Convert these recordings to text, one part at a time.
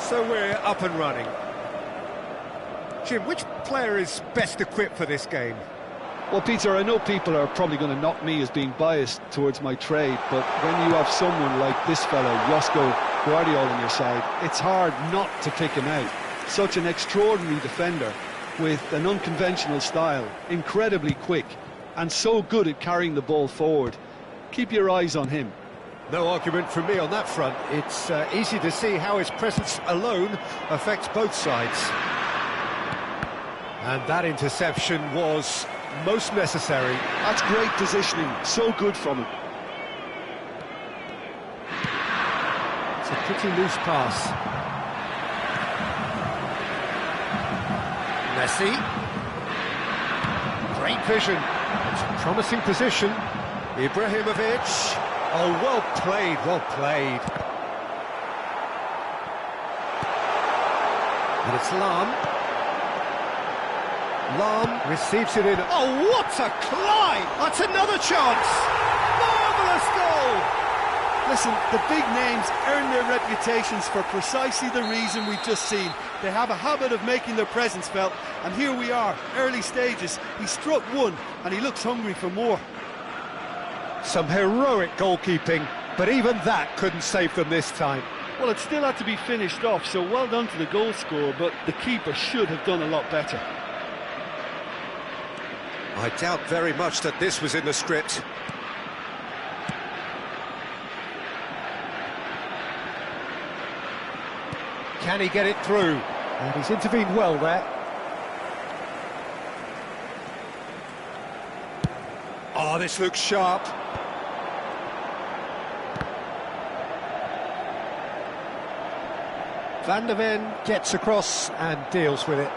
So we're up and running. Jim, which player is best equipped for this game? Well, Peter, I know people are probably going to knock me as being biased towards my trade, but when you have someone like this fella, Josko Guardiola, on your side, it's hard not to pick him out. Such an extraordinary defender with an unconventional style, incredibly quick, and so good at carrying the ball forward. Keep your eyes on him. No argument from me on that front. It's easy to see how his presence alone affects both sides. And that interception was most necessary. That's great positioning, so good from him. It's a pretty loose pass. Messi. Great vision. It's a promising position. Ibrahimovic. Oh, well played, well played. And it's Lahm. Lahm receives it in. Oh, what a climb! That's another chance! Marvellous goal! Listen, the big names earn their reputations for precisely the reason we've just seen. They have a habit of making their presence felt, and here we are, early stages. He struck one, and he looks hungry for more. Some heroic goalkeeping, but even that couldn't save them this time. Well, it still had to be finished off, so well done to the goal scorer, but the keeper should have done a lot better. I doubt very much that this was in the script. Can he get it through? And he's intervened well there. Oh, this looks sharp. Van der Ven gets across and deals with it.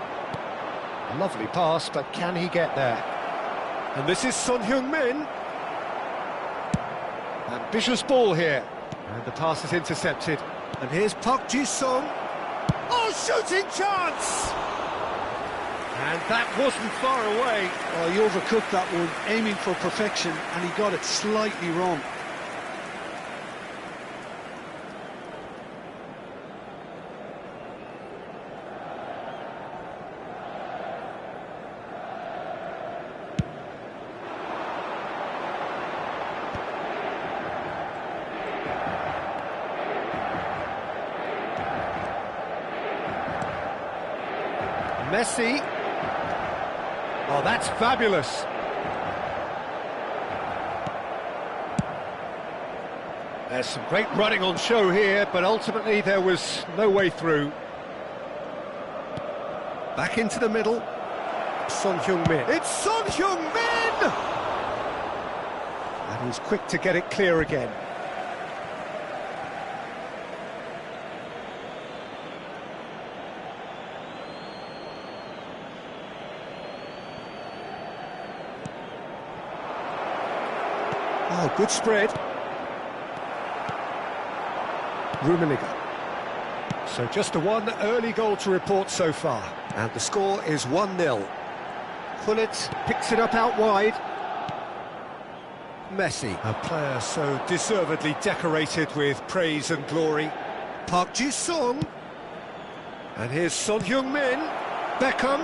A lovely pass, but can he get there? And this is Son Heung-min. Ambitious ball here. And the pass is intercepted. And here's Park Ji-sung. Oh, shooting chance! And that wasn't far away. Oh, he overcooked that one, aiming for perfection, and he got it slightly wrong. Messi. Oh, that's fabulous. There's some great running on show here, but ultimately there was no way through. Back into the middle. Son Heung-min. It's Son Heung-min! And he's quick to get it clear again. Oh, good spread. Rummenigge. So just a one early goal to report so far. And the score is 1-0. Gullit picks it up out wide. Messi, a player so deservedly decorated with praise and glory. Park Ji-sung. And here's Son Heung-min. Beckham.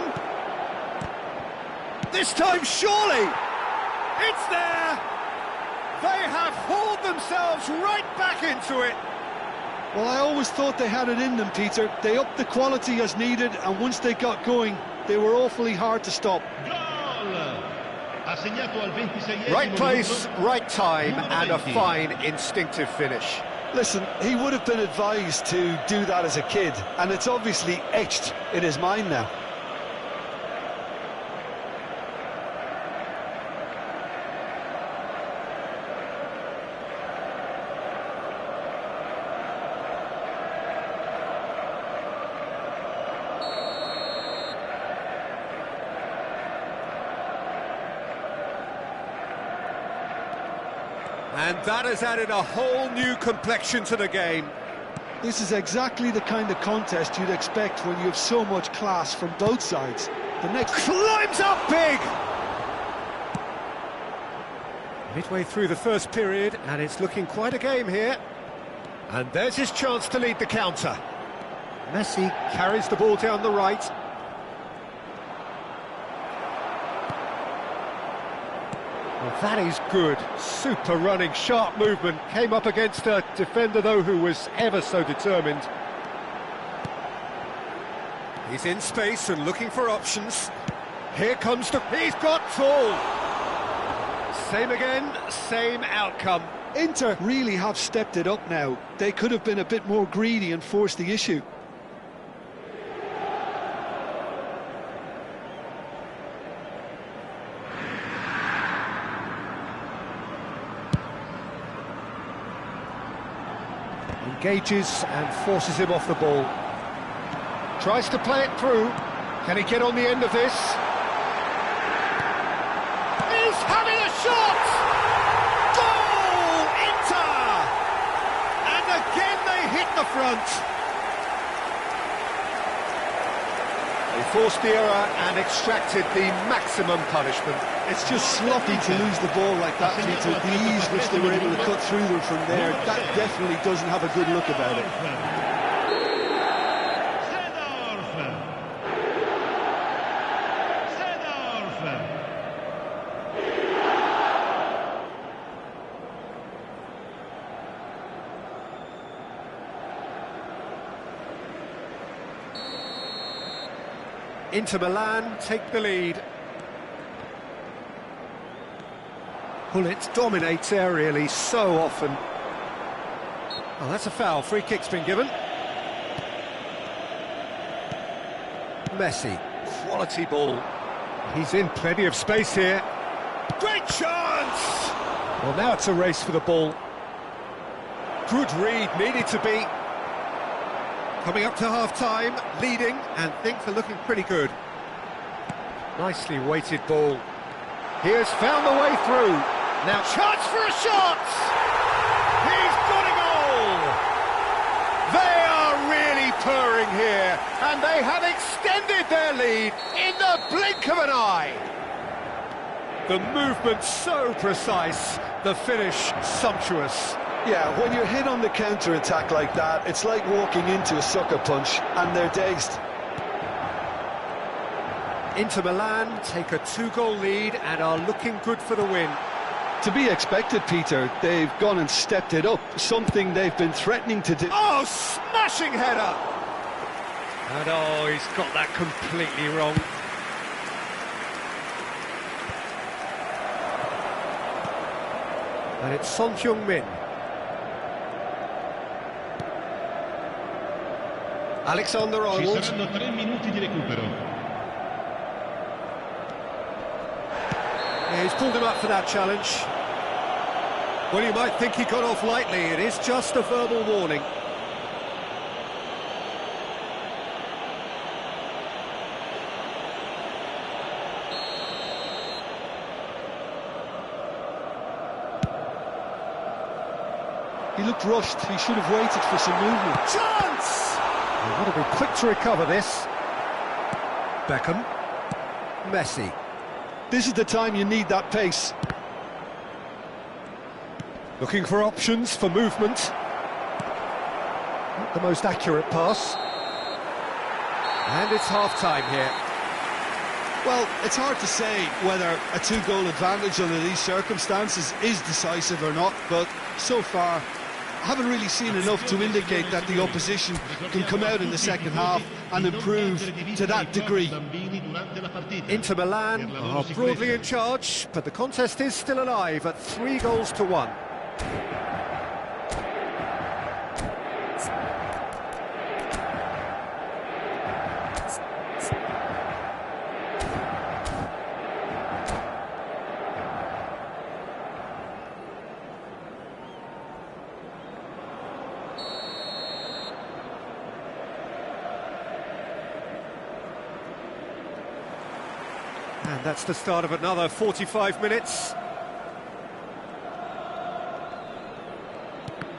This time, surely! It's there! They have hauled themselves right back into it. Well, I always thought they had it in them, Peter. They upped the quality as needed, and once they got going, they were awfully hard to stop. Right place, right time, and a fine instinctive finish. Listen, he would have been advised to do that as a kid, and it's obviously etched in his mind now. And that has added a whole new complexion to the game. This is exactly the kind of contest you'd expect when you have so much class from both sides. The next climbs up big! Midway through the first period, and it's looking quite a game here. And there's his chance to lead the counter. Messi carries the ball down the right. Well, that is good. Super running, sharp movement. Came up against a defender, though, who was ever so determined. He's in space and looking for options. Here comes the... He's got tall! Same again, same outcome. Inter really have stepped it up now. They could have been a bit more greedy and forced the issue. Engages and forces him off the ball. Tries to play it through. Can he get on the end of this? He's having a shot! Goal! Inter! And again they hit the front. They forced the error and extracted the maximum punishment. It's just sloppy to lose the ball like that, Peter. The ease which they were able to cut through them from there, that definitely doesn't have a good look about it. Inter Milan take the lead. Gullit dominates aerially so often. Oh, that's a foul. Free kick's been given. Messi, quality ball. He's in plenty of space here. Great chance! Well, now it's a race for the ball. Good read, needed to be. Coming up to half-time, leading, and things are looking pretty good. Nicely weighted ball. He has found the way through. Now chance for a shot! He's got a goal! They are really purring here, and they have extended their lead in the blink of an eye. The movement so precise, the finish sumptuous. Yeah, when you're hit on the counter-attack like that, it's like walking into a sucker punch, and they're dazed. Inter Milan take a 2-goal lead and are looking good for the win. To be expected, Peter, they've gone and stepped it up, something they've been threatening to do. Oh, smashing header! And oh, he's got that completely wrong. And it's Son Heung-min. Alexander-Arnold. Ci saranno 3 minuti di recupero. Yeah, he's pulled him up for that challenge. Well, you might think he got off lightly. It is just a verbal warning. He looked rushed. He should have waited for some movement. Chance! They've got to be quick to recover this. Beckham. Messi. This is the time you need that pace. Looking for options for movement. Not the most accurate pass. And it's half-time here. Well, it's hard to say whether a 2-goal advantage under these circumstances is decisive or not, but so far I haven't really seen enough to indicate that the opposition can come out in the second half and improve to that degree. Inter Milan are broadly in charge, but the contest is still alive at 3-1. And that's the start of another 45 minutes.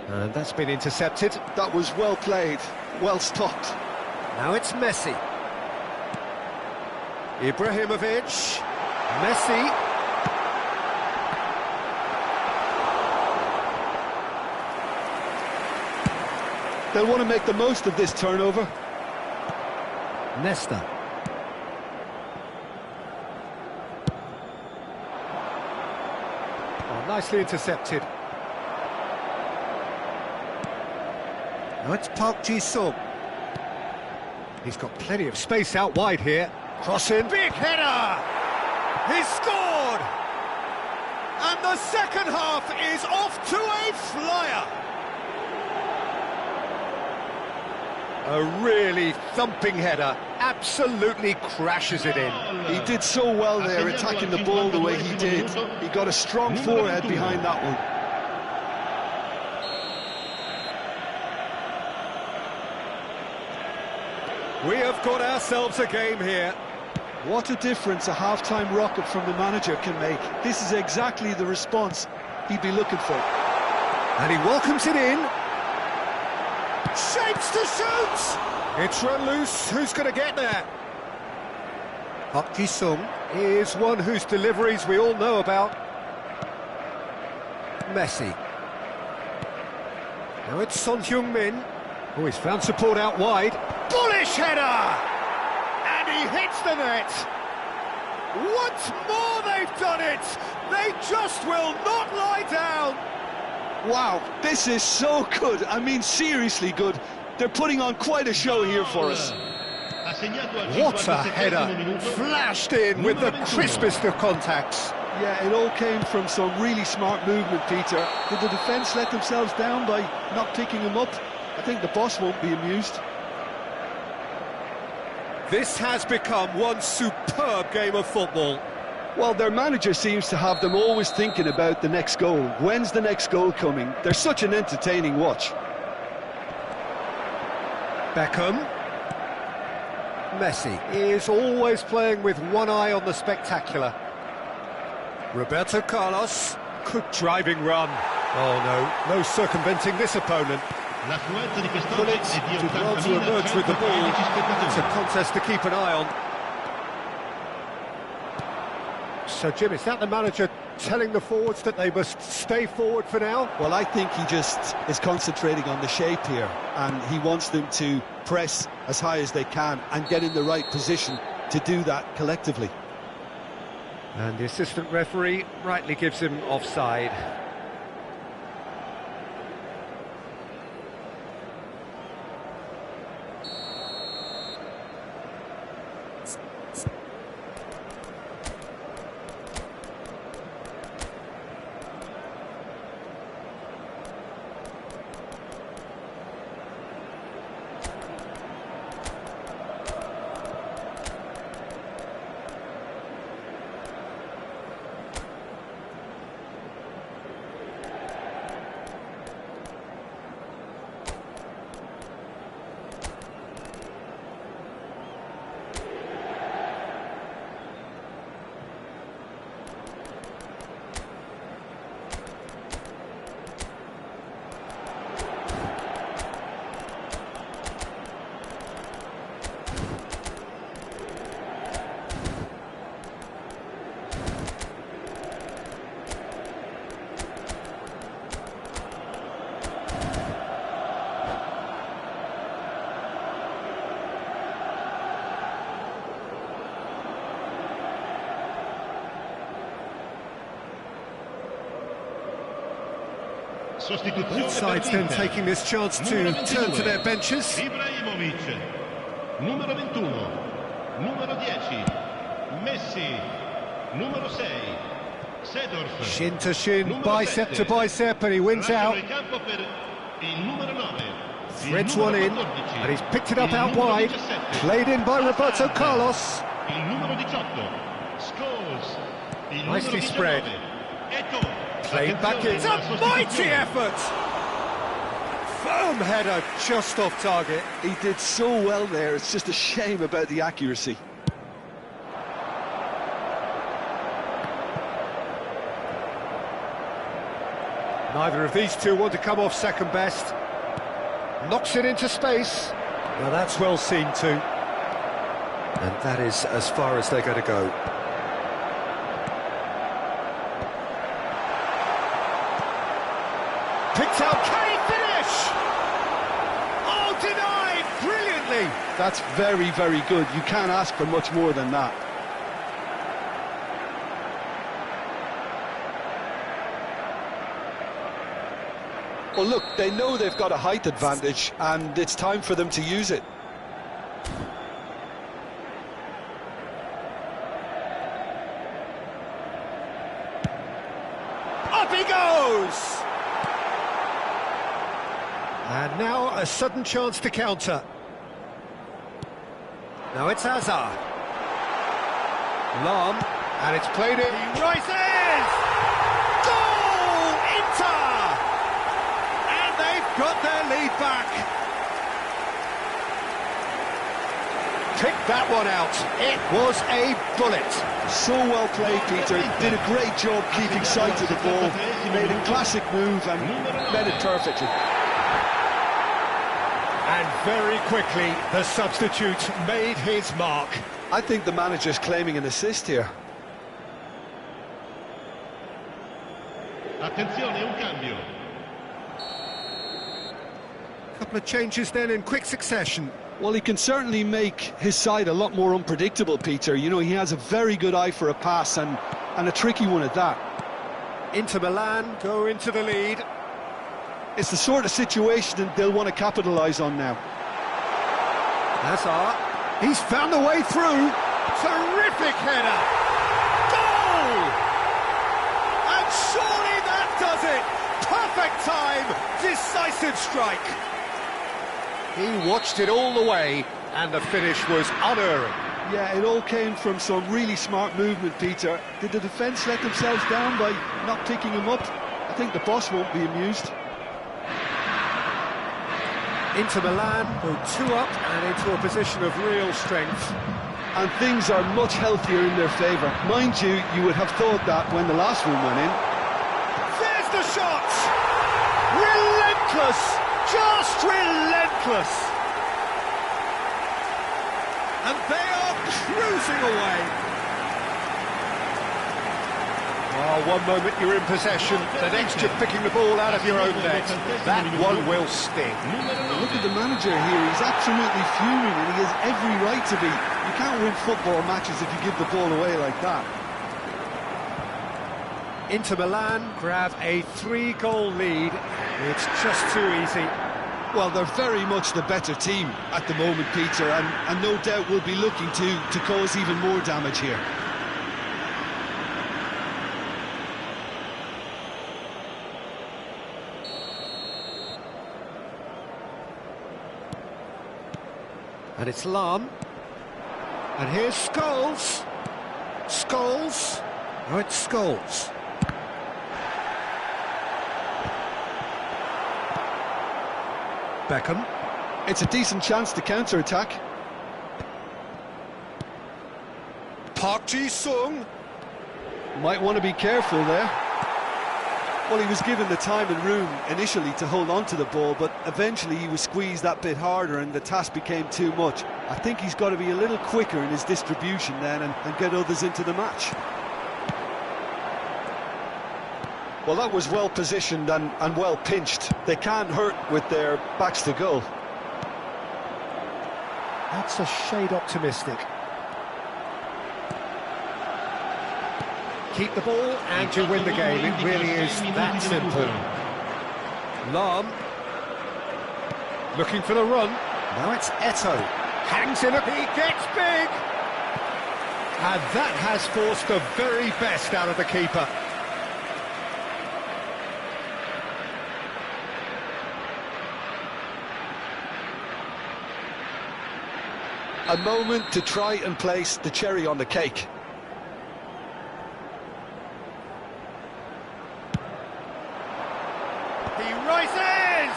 And that's been intercepted. That was well played, well stopped. Now it's Messi. Ibrahimovic. Messi. They'll want to make the most of this turnover. Nesta. Oh, nicely intercepted. Now it's Park Ji-sung. He's got plenty of space out wide here. Cross in. Big header! He's scored! And the second half is off to a flyer. A really thumping header. Absolutely crashes it in. He did so well there, attacking the ball the way he did. He got a strong forehead behind that one. We have got ourselves a game here. What a difference a half-time rocket from the manager can make. This is exactly the response he'd be looking for. And he welcomes it in. Shapes to shoot! It's run loose. Who's going to get there? Park Ji-sung is one whose deliveries we all know about. Messi. Now it's Son Heung-min. Oh, he's found support out wide. Bullish header! And he hits the net. Once more they've done it! They just will not lie down! Wow, this is so good. I mean, seriously good. They're putting on quite a show here for us. What a header! Flashed in with the crispest of contacts. Yeah, it all came from some really smart movement, Peter. Did the defence let themselves down by not picking him up? I think the boss won't be amused. This has become one superb game of football. Well, their manager seems to have them always thinking about the next goal. When's the next goal coming? They're such an entertaining watch. Beckham. Messi is always playing with one eye on the spectacular. Roberto Carlos. Good driving run. Oh no, no circumventing this opponent. Pullet did well to emerge with the ball. It's a contest to keep an eye on. So, Jim, is that the manager telling the forwards that they must stay forward for now? Well, I think he just is concentrating on the shape here, and he wants them to press as high as they can and get in the right position to do that collectively. And the assistant referee rightly gives him offside. Both sides then taking this chance to turn to their benches. Ibrahimovic, numero 21, numero 10, Messi, numero 6, Seedorf. Shin to shin, bicep to bicep, and he wins out. Threads one in, and he's picked it up out wide. Played in by Roberto Carlos. Nicely spread. Played back in. It's a mighty effort! Firm header just off target. He did so well there, it's just a shame about the accuracy. Neither of these two want to come off second best. Knocks it into space. Now that's well seen too. And that is as far as they're going to go. Picked out, can he finish? Oh, denied brilliantly. That's very, very good. You can't ask for much more than that. Well, look, they know they've got a height advantage, and it's time for them to use it. Up he goes! And now a sudden chance to counter. Now it's Hazard. Lahm, and it's played in. He rises! Goal! Inter! And they've got their lead back. Pick that one out. It was a bullet. So well played, Peter. Did a great job keeping sight of the ball. He made a classic move and met it perfectly. And very quickly, the substitute made his mark. I think the manager's claiming an assist here. Attenzione, un cambio. Couple of changes then in quick succession. Well, he can certainly make his side a lot more unpredictable, Peter. You know, he has a very good eye for a pass and a tricky one at that. Inter Milan go into the lead. It's the sort of situation that they'll want to capitalise on now. Hazard, he's found a way through. Terrific header. Goal! And surely that does it. Perfect time, decisive strike. He watched it all the way, and the finish was unerring. Yeah, it all came from some really smart movement, Peter. Did the defence let themselves down by not picking him up? I think the boss won't be amused. Inter Milan go 2 up and into a position of real strength. And things are much healthier in their favour. Mind you, you would have thought that when the last one went in. There's the shot! Relentless! Just relentless! And they are cruising away. Oh, one moment you're in possession, the next you're picking the ball out of your own net. That one will sting. Look at the manager here, he's absolutely fuming and he has every right to be. You can't win football matches if you give the ball away like that. Inter Milan grab a 3-goal lead. It's just too easy. Well, they're very much the better team at the moment, Peter, and no doubt will be looking to cause even more damage here. And it's Lahm. And here's Scholes. Scholes. Oh, it's Scholes. Beckham. It's a decent chance to counter-attack. Park Ji-sung. Might want to be careful there. Well, he was given the time and room initially to hold on to the ball, but eventually he was squeezed that bit harder and the task became too much. I think he's got to be a little quicker in his distribution then and get others into the match. Well, that was well positioned and well pinched. They can't hurt with their backs to goal. That's a shade optimistic. Keep the ball and you win the game. It really is that simple. Lahm. Looking for the run. Now it's Eto'o. Hangs in, he gets big! And that has forced the very best out of the keeper. A moment to try and place the cherry on the cake. He rises!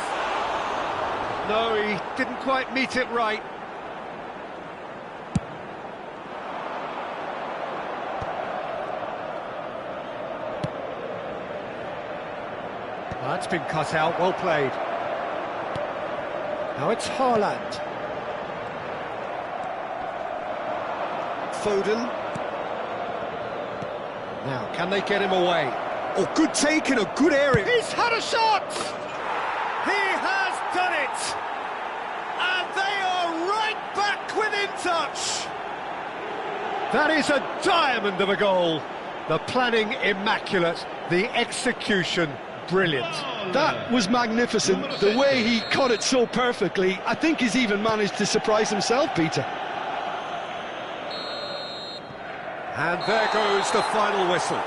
No, he didn't quite meet it right. That's been cut out, well played. Now it's Haaland. Foden. Now, can they get him away? Oh, good take in a good area. He's had a shot! He has done it! And they are right back touch! That is a diamond of a goal. The planning immaculate, the execution brilliant. That was magnificent. The way he cut it so perfectly. I think he's even managed to surprise himself, Peter. And there goes the final whistle.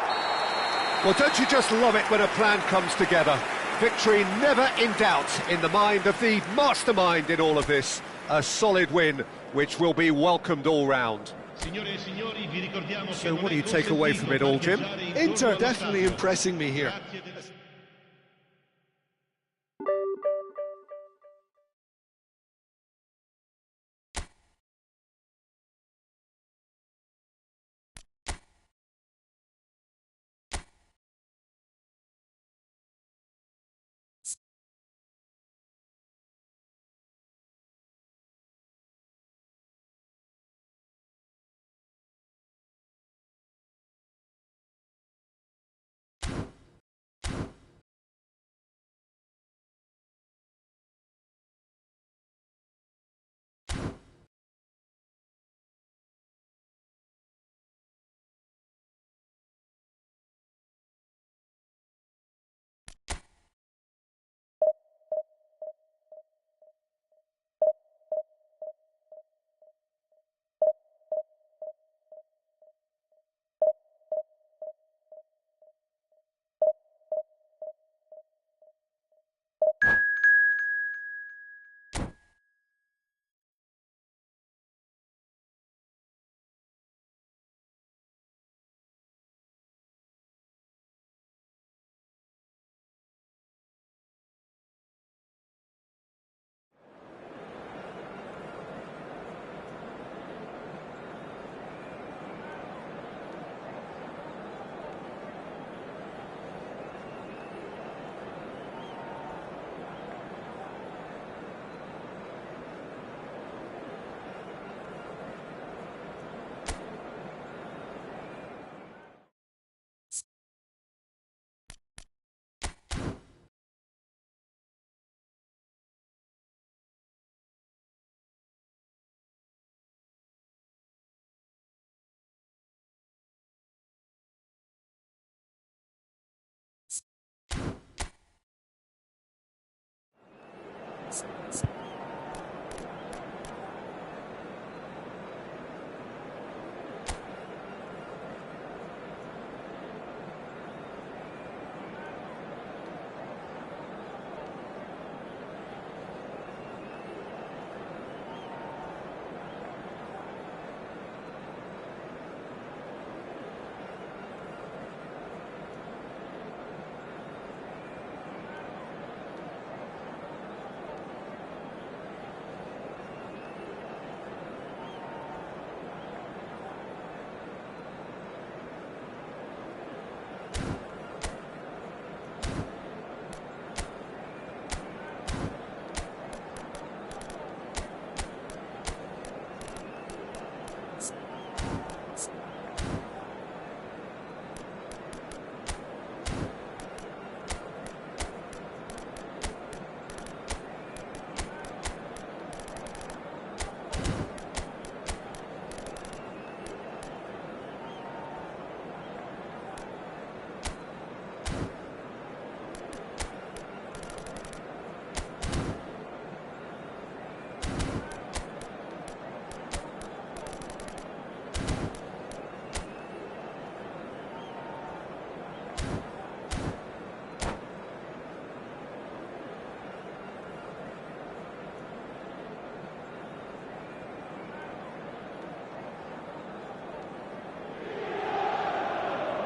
Well, don't you just love it when a plan comes together? Victory never in doubt in the mind of the mastermind in all of this. A solid win, which will be welcomed all round. So what do you take away from it all, Jim? Inter definitely impressing me here.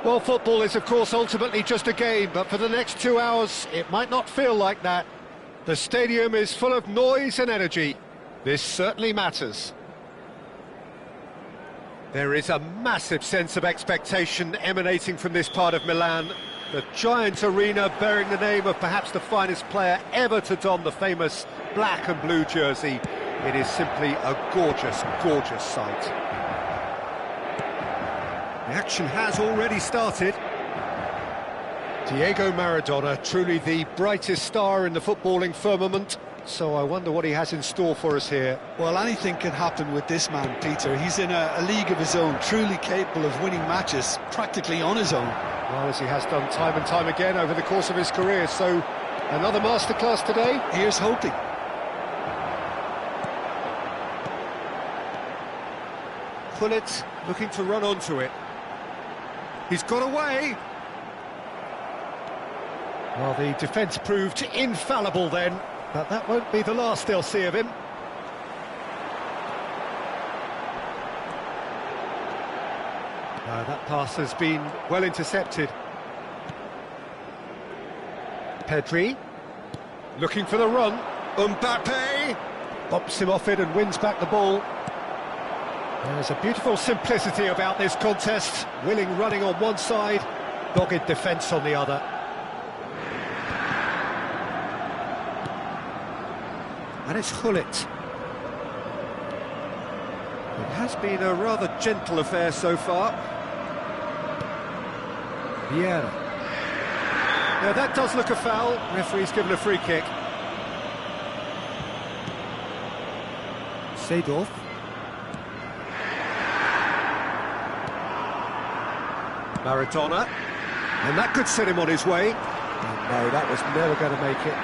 Well, football is, of course, ultimately just a game, but for the next 2 hours, it might not feel like that. The stadium is full of noise and energy. This certainly matters. There is a massive sense of expectation emanating from this part of Milan. The giant arena bearing the name of perhaps the finest player ever to don the famous black and blue jersey. It is simply a gorgeous, gorgeous sight. The action has already started. Diego Maradona, truly the brightest star in the footballing firmament. So I wonder what he has in store for us here. Well, anything can happen with this man, Peter. He's in a league of his own, truly capable of winning matches, practically on his own. Well, as he has done time and time again over the course of his career, so another masterclass today. Here's hoping. Gullit looking to run onto it. He's got away. Well, the defence proved infallible then, but that won't be the last they'll see of him. That pass has been well intercepted. Pedri, looking for the run. Mbappe bops him off it and wins back the ball. There's a beautiful simplicity about this contest. Willing running on one side, dogged defence on the other. And it's Gullit. It has been a rather gentle affair so far. Vieira. Now that does look a foul. Referee's given a free kick. Seedorf. Maradona. And that could set him on his way. And no, that was never going to make it.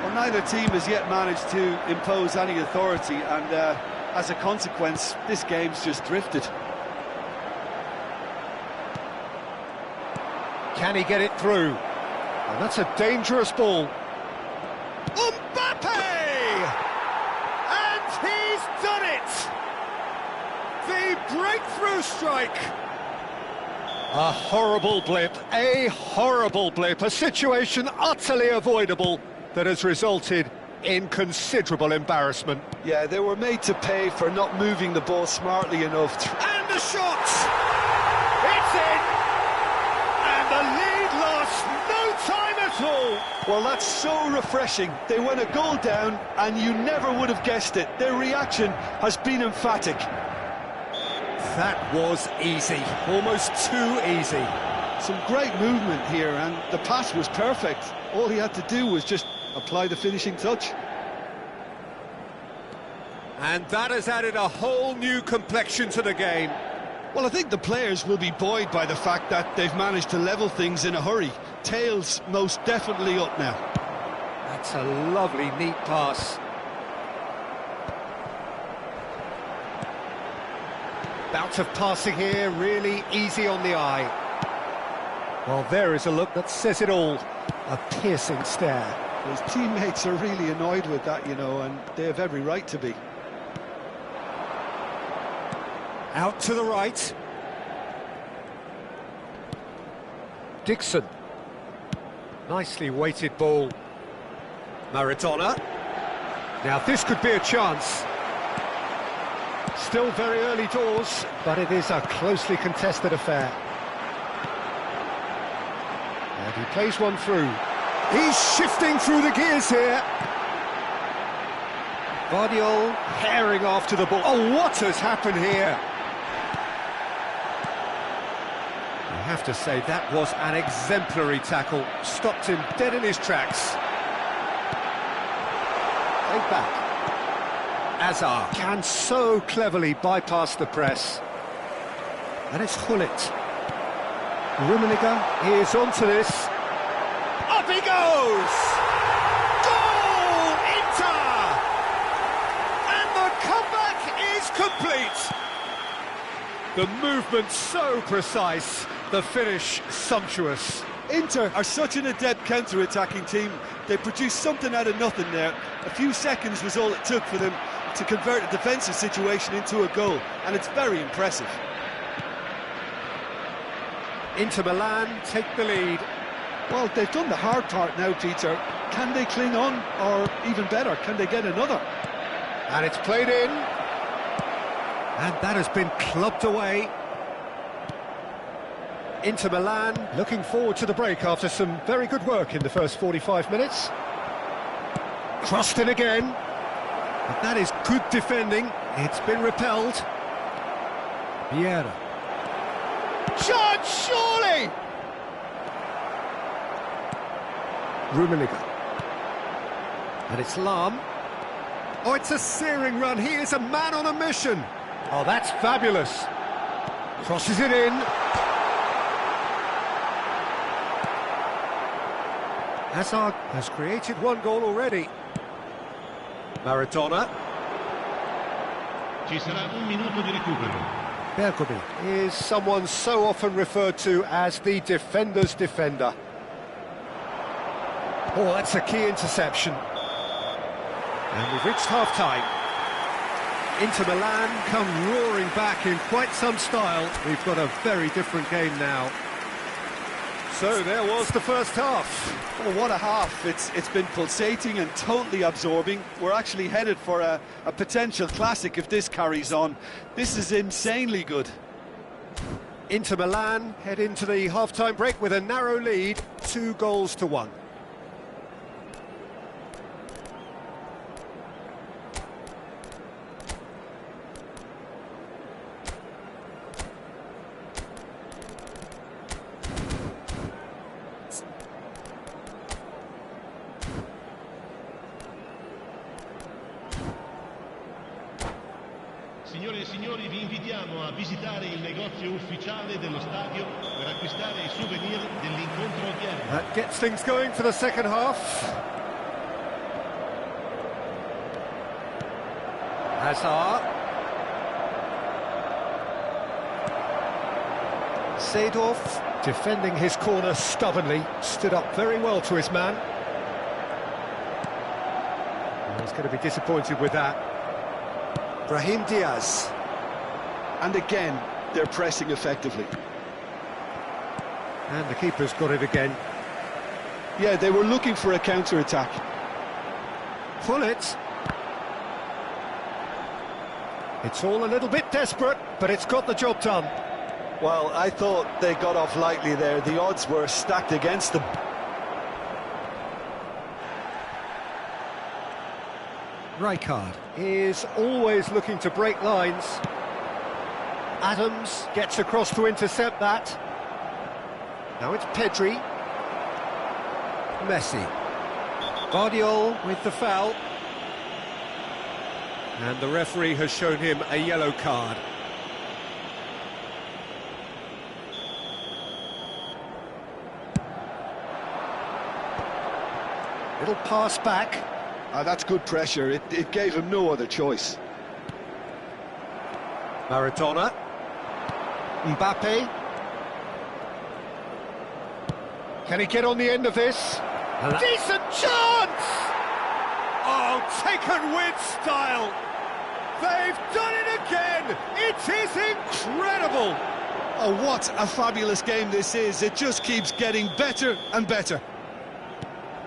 Well, neither team has yet managed to impose any authority, and as a consequence, this game's just drifted. Can he get it through? And that's a dangerous ball. Mbappe! And he's done it! The breakthrough strike! A horrible blip, a situation utterly avoidable that has resulted in considerable embarrassment. Yeah, they were made to pay for not moving the ball smartly enough. And the shot! It's in! And the lead lost no time at all! Well, that's so refreshing. They went a goal down, and you never would have guessed it. Their reaction has been emphatic. That was easy, almost too easy. Some great movement here, and the pass was perfect. All he had to do was just apply the finishing touch. And that has added a whole new complexion to the game. Well, I think the players will be buoyed by the fact that they've managed to level things in a hurry. Tails most definitely up now. That's a lovely, neat pass. Bout of passing here, really easy on the eye. Well, there is a look that says it all. A piercing stare. His teammates are really annoyed with that, you know, and they have every right to be. Out to the right. Dixon. Nicely weighted ball. Maradona. Now this could be a chance. Still very early doors, but it is a closely contested affair. And he plays one through. He's shifting through the gears here. Guardiola herring after the ball. Oh, what has happened here? I have to say, that was an exemplary tackle. Stopped him dead in his tracks. Played back. Azar can so cleverly bypass the press. And it's Gullit. Rummenigge is onto this. Up he goes! Goal! Inter! And the comeback is complete! The movement so precise, the finish sumptuous. Inter are such an adept counter-attacking team. They produced something out of nothing there. A few seconds was all it took for them to convert a defensive situation into a goal, and it's very impressive. Inter Milan take the lead. Well, they've done the hard part now, Peter. Can they cling on, or even better, can they get another? And it's played in. And that has been clubbed away. Inter Milan looking forward to the break after some very good work in the first 45 minutes. Crossed in again. But that is good defending. It's been repelled. Vieira. Chance, surely! Rummenigge. And it's Lahm. Oh, it's a searing run. He is a man on a mission. Oh, that's fabulous. Crosses it in. Hazard has created one goal already. Maradona. Ci sarà un minuto di recupero. Bergomi is someone so often referred to as the defender's defender. Oh, that's a key interception. And we've reached half-time. Inter Milan come roaring back in quite some style. We've got a very different game now. So there was the first half. Oh, what a half. It's been pulsating and totally absorbing. We're actually headed for a potential classic if this carries on. This is insanely good. Inter Milan head into the half-time break with a narrow lead, 2-1. Signore e signori, vi invitiamo a visitare il negozio ufficiale dello stadio per acquistare i souvenir dell'incontro odierno. That gets things going for the second half. Hazard. Seedorf defending his corner stubbornly, stood up very well to his man. He's going to be disappointed with that. Brahim Diaz. And again, they're pressing effectively. And the keeper's got it again. Yeah, they were looking for a counter-attack. Pullet. It's all a little bit desperate, but it's got the job done. Well, I thought they got off lightly there. The odds were stacked against them. Rijkaard is always looking to break lines. Adams gets across to intercept that. Now it's Pedri. Messi. Guardiola with the foul. And the referee has shown him a yellow card. Little pass back. That's good pressure. It gave him no other choice. Maradona. Mbappe. Can he get on the end of this? Decent chance! Oh, taken with style! They've done it again! It is incredible! Oh, what a fabulous game this is. It just keeps getting better and better.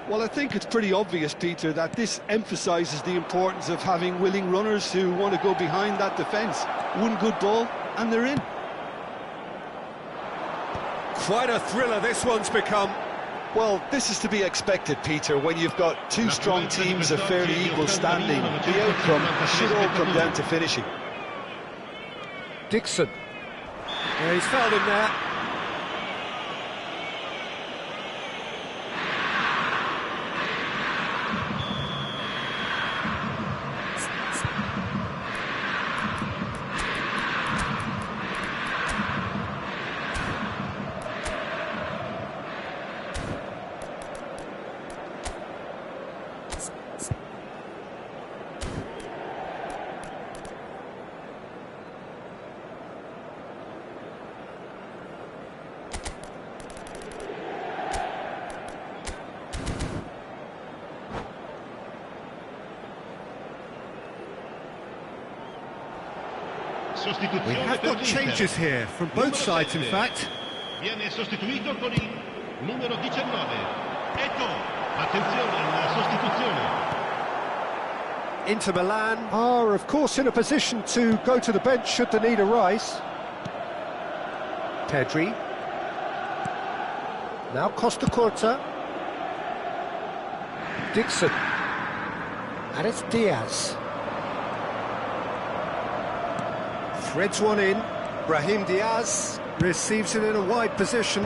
Well, I think it's pretty obvious, Peter, that this emphasises the importance of having willing runners who want to go behind that defence. One good ball, and they're in. Quite a thriller this one's become. Well, this is to be expected, Peter, when you've got two strong teams of fairly equal standing. The outcome should all come down to finishing. Dixon. Yeah, he's fouled him there. We have got changes here from both sides, in fact. Viene sostituito con il numero 19. Eto'o. Attenzione alla sostituzione. Inter Milan are, of course, in a position to go to the bench should the need arise. Pedri. Now Costa Curta. Dixon. And it's Diaz. Threads one in. Brahim Diaz receives it in a wide position.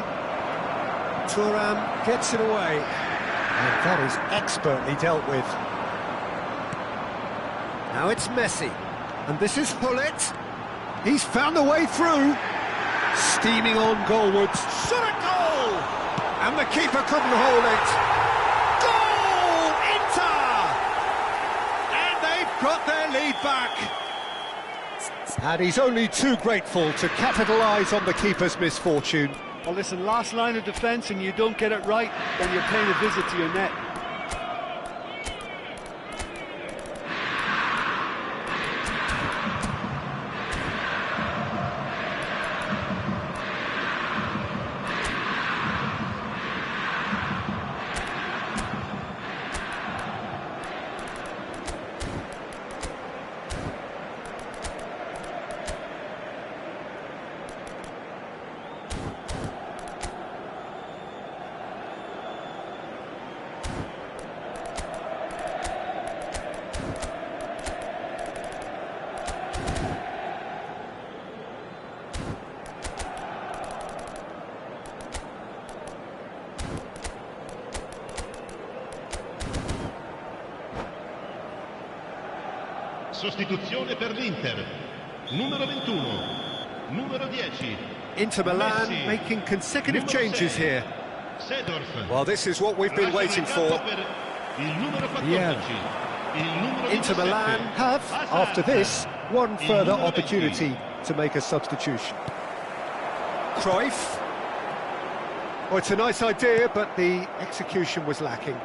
Thuram gets it away. And that is expertly dealt with. Now it's Messi. And this is Hullet. He's found a way through. Steaming on goalwards. Shot at goal! And the keeper couldn't hold it. Goal! Inter! And they've got their lead back. And he's only too grateful to capitalise on the keeper's misfortune. Well, listen, last line of defence and you don't get it right, then you're paying a visit to your net. Sostituzione per l'Inter. Numero 21. Numero 10. Inter Milan Messi. making consecutive changes here. Seedorf. Well, this is what we've been waiting for. Il numero 14. Yeah. Il numero Inter 17. Milan have, after this, one further opportunity to make a substitution. Cruyff. Well, it's a nice idea, but the execution was lacking.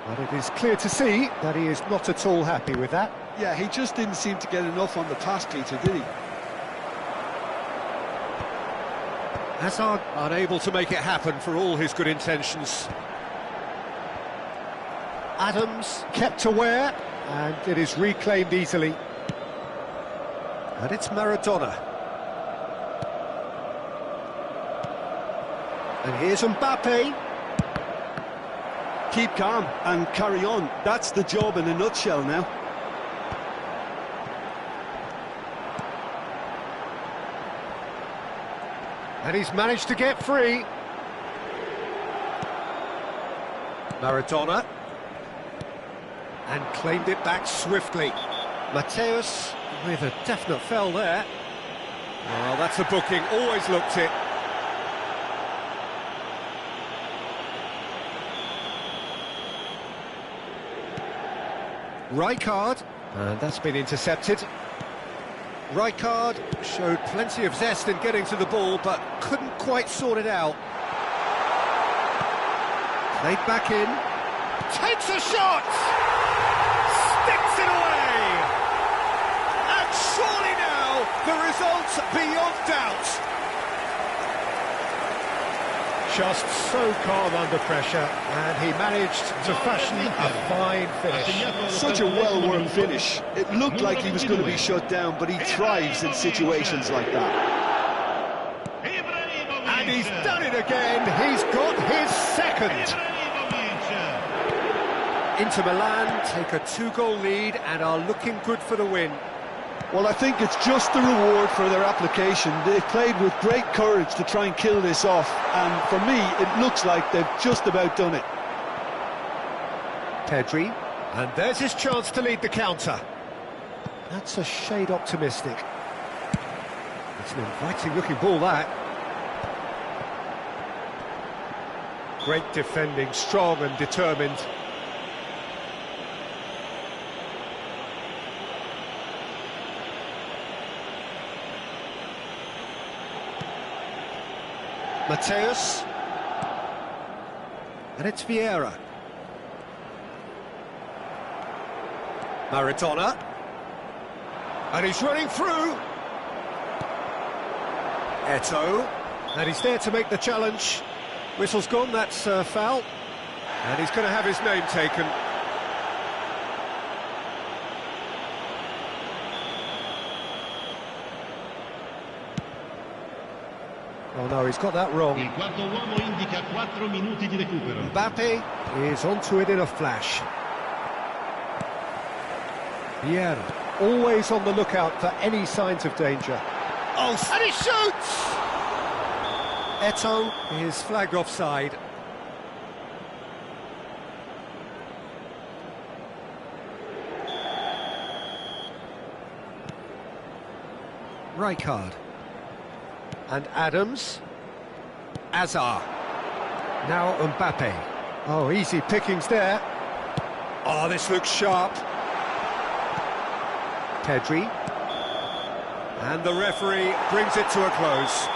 And it is clear to see that he is not at all happy with that. Yeah, he just didn't seem to get enough on the pass, Peter, did he? Hazard unable to make it happen for all his good intentions. Adams kept aware, and it is reclaimed easily. And it's Maradona. And here's Mbappe. Keep calm and carry on. That's the job in a nutshell now. And he's managed to get free. Maradona. And claimed it back swiftly. Mateus with a definite foul there. Well, that's a booking, always looked it. Rijkaard, and that's been intercepted. Rijkaard showed plenty of zest in getting to the ball, but couldn't quite sort it out. Played back in. Takes a shot! Sticks it away! And surely now, the result's beyond doubt. Just so calm under pressure, and he managed to fashion a fine finish. Such a well-worked finish. It looked like he was going to be shut down, but he thrives in situations like that. And he's done it again. He's got his second. Inter Milan take a 2-goal lead and are looking good for the win. Well, I think it's just the reward for their application. They've played with great courage to try and kill this off, and for me, it looks like they've just about done it. Pedri, and there's his chance to lead the counter. That's a shade optimistic. It's an inviting-looking ball, that. Great defending, strong and determined. Mateus, and it's Vieira. Maradona, and he's running through. Eto'o, and he's there to make the challenge. Whistle's gone, that's a foul, and he's going to have his name taken. Oh no, he's got that wrong. Il quarto uomo indica 4 minuti di recupero. Mbappe is onto it in a flash. Vieira, always on the lookout for any signs of danger. Oh, and he shoots! Eto'o is flagged offside. Rijkaard. And Adams. Azar. Now Mbappe. Oh, easy pickings there. Oh, this looks sharp. Pedri. And the referee brings it to a close.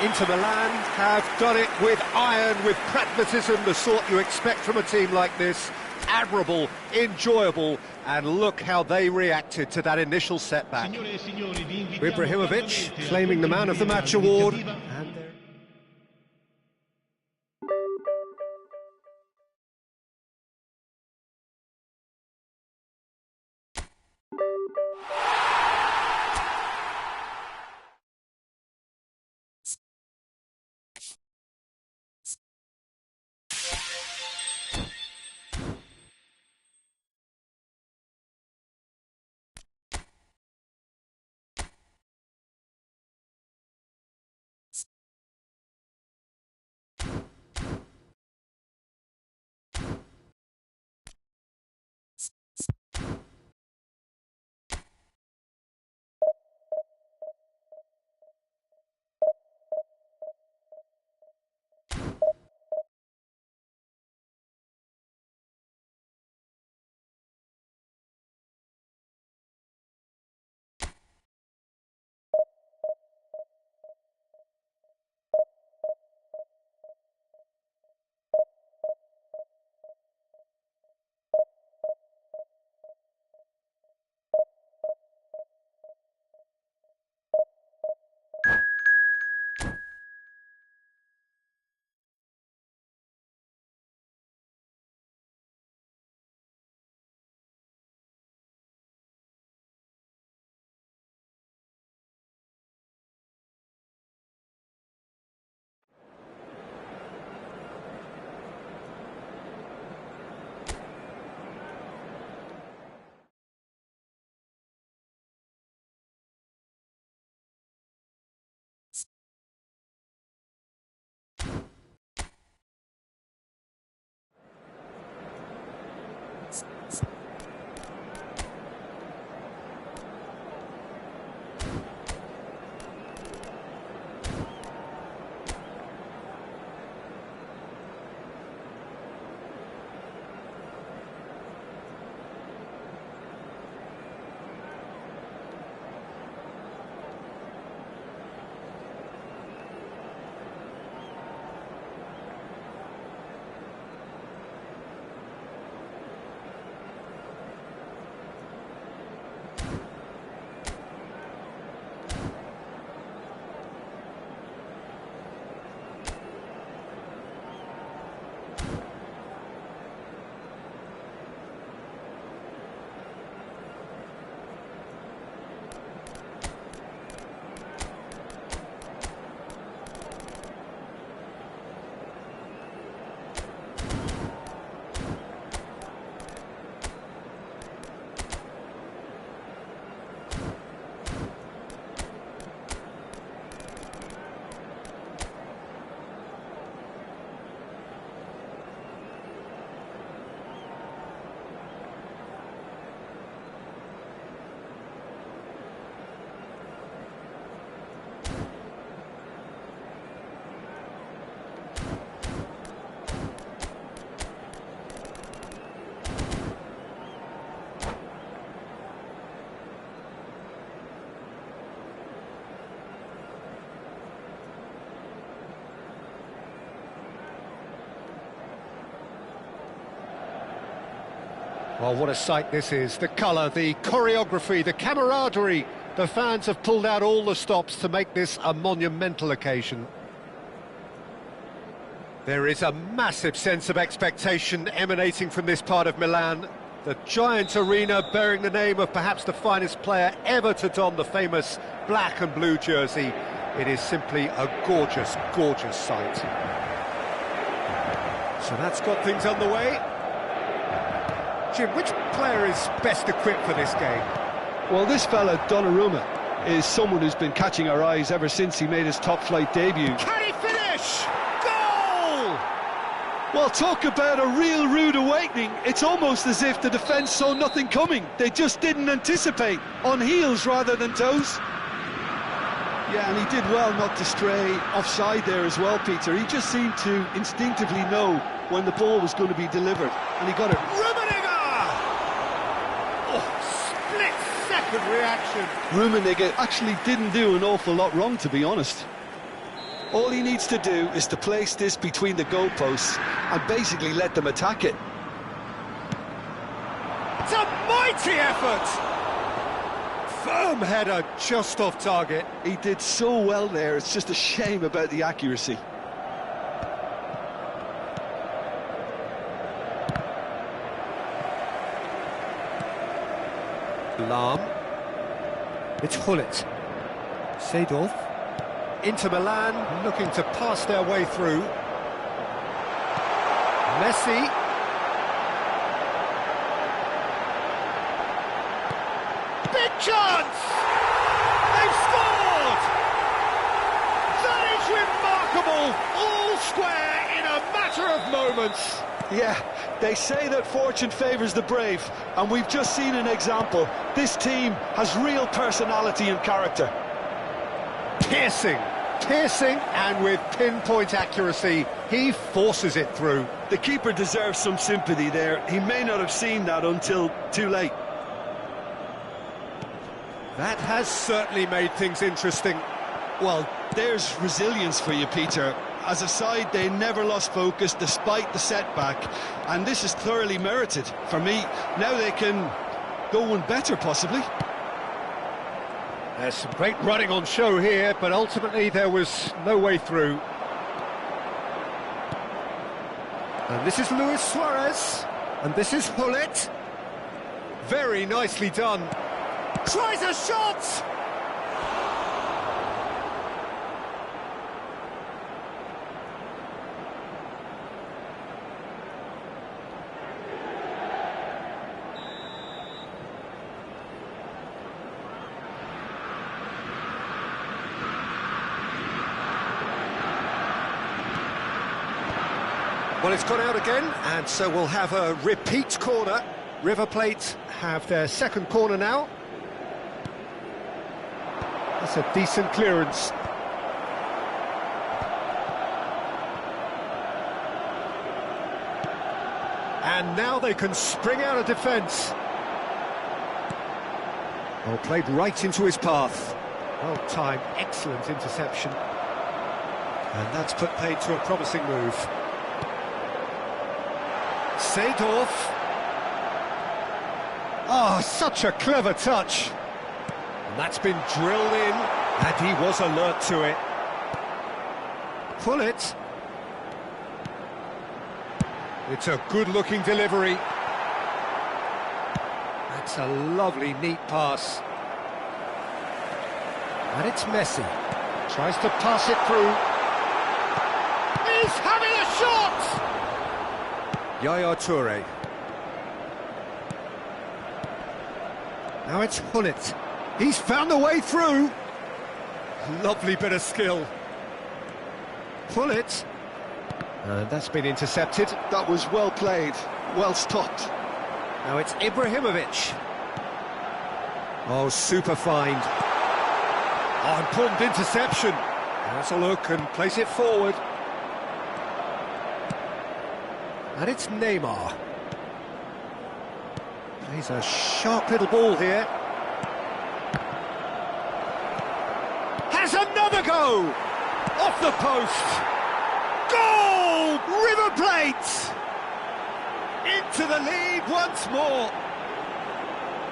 Inter Milan have done it with iron, with pragmatism, the sort you expect from a team like this. Admirable, enjoyable, and look how they reacted to that initial setback. Ibrahimovic claiming the Man of the Match award. And well, what a sight this is. The colour, the choreography, the camaraderie. The fans have pulled out all the stops to make this a monumental occasion. There is a massive sense of expectation emanating from this part of Milan. The giant arena bearing the name of perhaps the finest player ever to don the famous black and blue jersey. It is simply a gorgeous, gorgeous sight. So that's got things underway. Jim, which player is best equipped for this game? Well, this fella, Donnarumma, is someone who's been catching our eyes ever since he made his top-flight debut. Can he finish? Goal! Well, talk about a real rude awakening. It's almost as if the defence saw nothing coming. They just didn't anticipate, on heels rather than toes. Yeah, and he did well not to stray offside there as well, Peter. He just seemed to instinctively know when the ball was going to be delivered, and he got it. Rummenigge! Oh, split-second reaction. Rummenigge actually didn't do an awful lot wrong, to be honest. All he needs to do is to place this between the goalposts and basically let them attack it. It's a mighty effort! Firm header, just off target. He did so well there, it's just a shame about the accuracy. Lahm. It's Gullit. Seedorf. Inter Milan looking to pass their way through. Messi. Big chance! They've scored! That is remarkable! All square in a matter of moments. Yeah, they say that fortune favours the brave, and we've just seen an example. This team has real personality and character. Piercing, and with pinpoint accuracy, he forces it through. The keeper deserves some sympathy there. He may not have seen that until too late. That has certainly made things interesting. Well, there's resilience for you, Peter. As a side, they never lost focus despite the setback, and this is thoroughly merited. For me, now they can go one better, possibly. There's some great running on show here, but ultimately there was no way through. And this is Luis Suarez, and this is Gullit. Very nicely done. Tries a shot! Well, it's gone out again, and so we'll have a repeat corner. River Plate have their second corner now. That's a decent clearance. And now they can spring out of defence. Well, played right into his path. Well timed, excellent interception. And that's put paid to a promising move. Seedorf. Oh, such a clever touch. And that's been drilled in, and he was alert to it. Gullit. It's a good-looking delivery. That's a lovely, neat pass. And it's Messi. Tries to pass it through. He's having a shot! Yaya Toure. Now it's Gullit. He's found a way through. Lovely bit of skill. Gullit. And that's been intercepted. That was well played, well stopped. Now it's Ibrahimovic. Oh, super find. Oh, important interception. That's a look and place it forward. And it's Neymar. Plays a sharp little ball here. Has another go! Off the post! Goal! River Plate! Into the lead once more.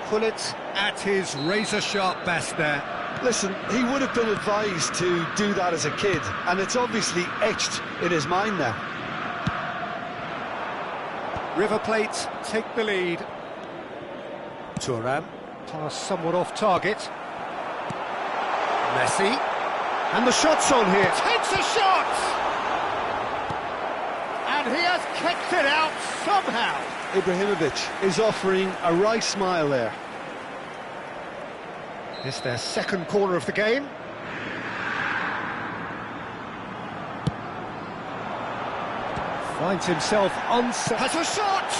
Gullit at his razor-sharp best there. Listen, he would have been advised to do that as a kid, and it's obviously etched in his mind now. River Plate take the lead. Thuram, pass somewhat off target. Messi, and the shot's on here. Takes a shot! And he has kicked it out somehow. Ibrahimovic is offering a wry smile there. It's their second corner of the game. Finds himself on... Has a shot!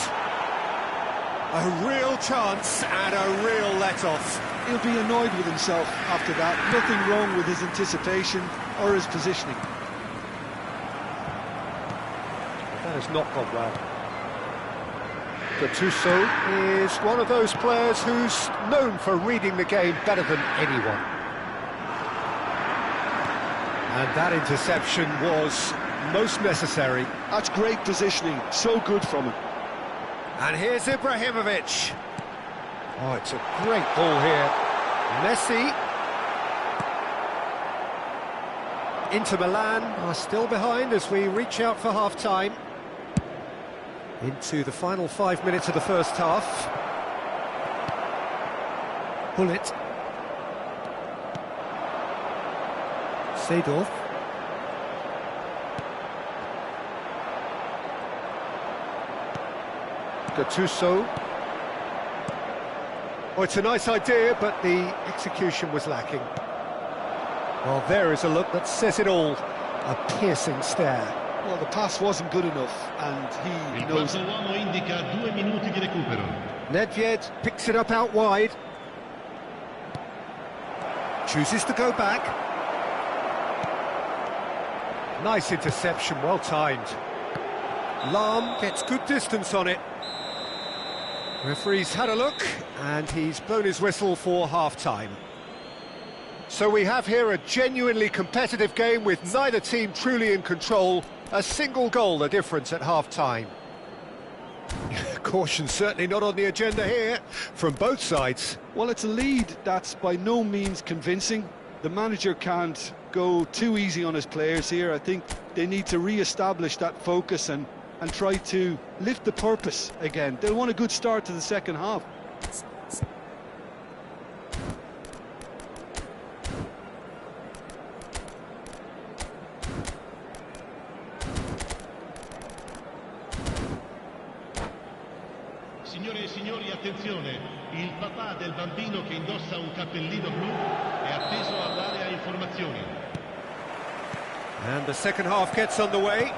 A real chance and a real let-off. He'll be annoyed with himself after that. Nothing wrong with his anticipation or his positioning. That has not gone well. Gattuso is one of those players who's known for reading the game better than anyone. And that interception was most necessary. That's great positioning, so good from him. And here's Ibrahimovic. Oh, it's a great ball here. Messi. Inter Milan are still behind as we reach out for half-time. Into the final 5 minutes of the first half. Gullit. Seedorf. Gattuso. Oh, it's a nice idea, but the execution was lacking. Well, there is a look that says it all. A piercing stare. Well, the pass wasn't good enough, and he knows it. Uomo indica 2 minuti di recupero. Nedved picks it up out wide. Chooses to go back. Nice interception, well timed. Lahm gets good distance on it. Referee's had a look, and he's blown his whistle for half-time. So we have here a genuinely competitive game with neither team truly in control. A single goal the difference at half-time. Caution certainly not on the agenda here from both sides. Well, it's a lead that's by no means convincing. The manager can't go too easy on his players here. I think they need to re-establish that focus and try to lift the purpose again. They'll want a good start to the second half. Signore e signori, attenzione, il papà del bambino che indossa un cappellino blu è atteso a dare informazioni. And the second half gets underway.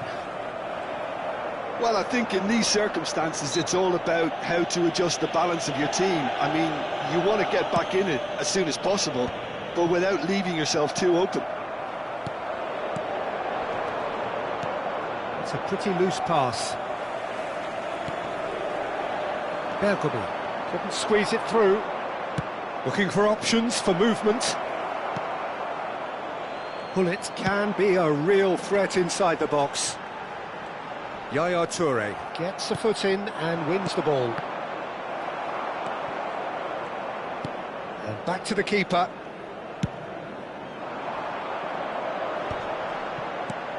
Well, I think in these circumstances it's all about how to adjust the balance of your team. I mean, you want to get back in it as soon as possible, but without leaving yourself too open. It's a pretty loose pass. Bergomi couldn't squeeze it through. Looking for options for movement. Gullit can be a real threat inside the box. Yaya Toure gets a foot in and wins the ball. And back to the keeper.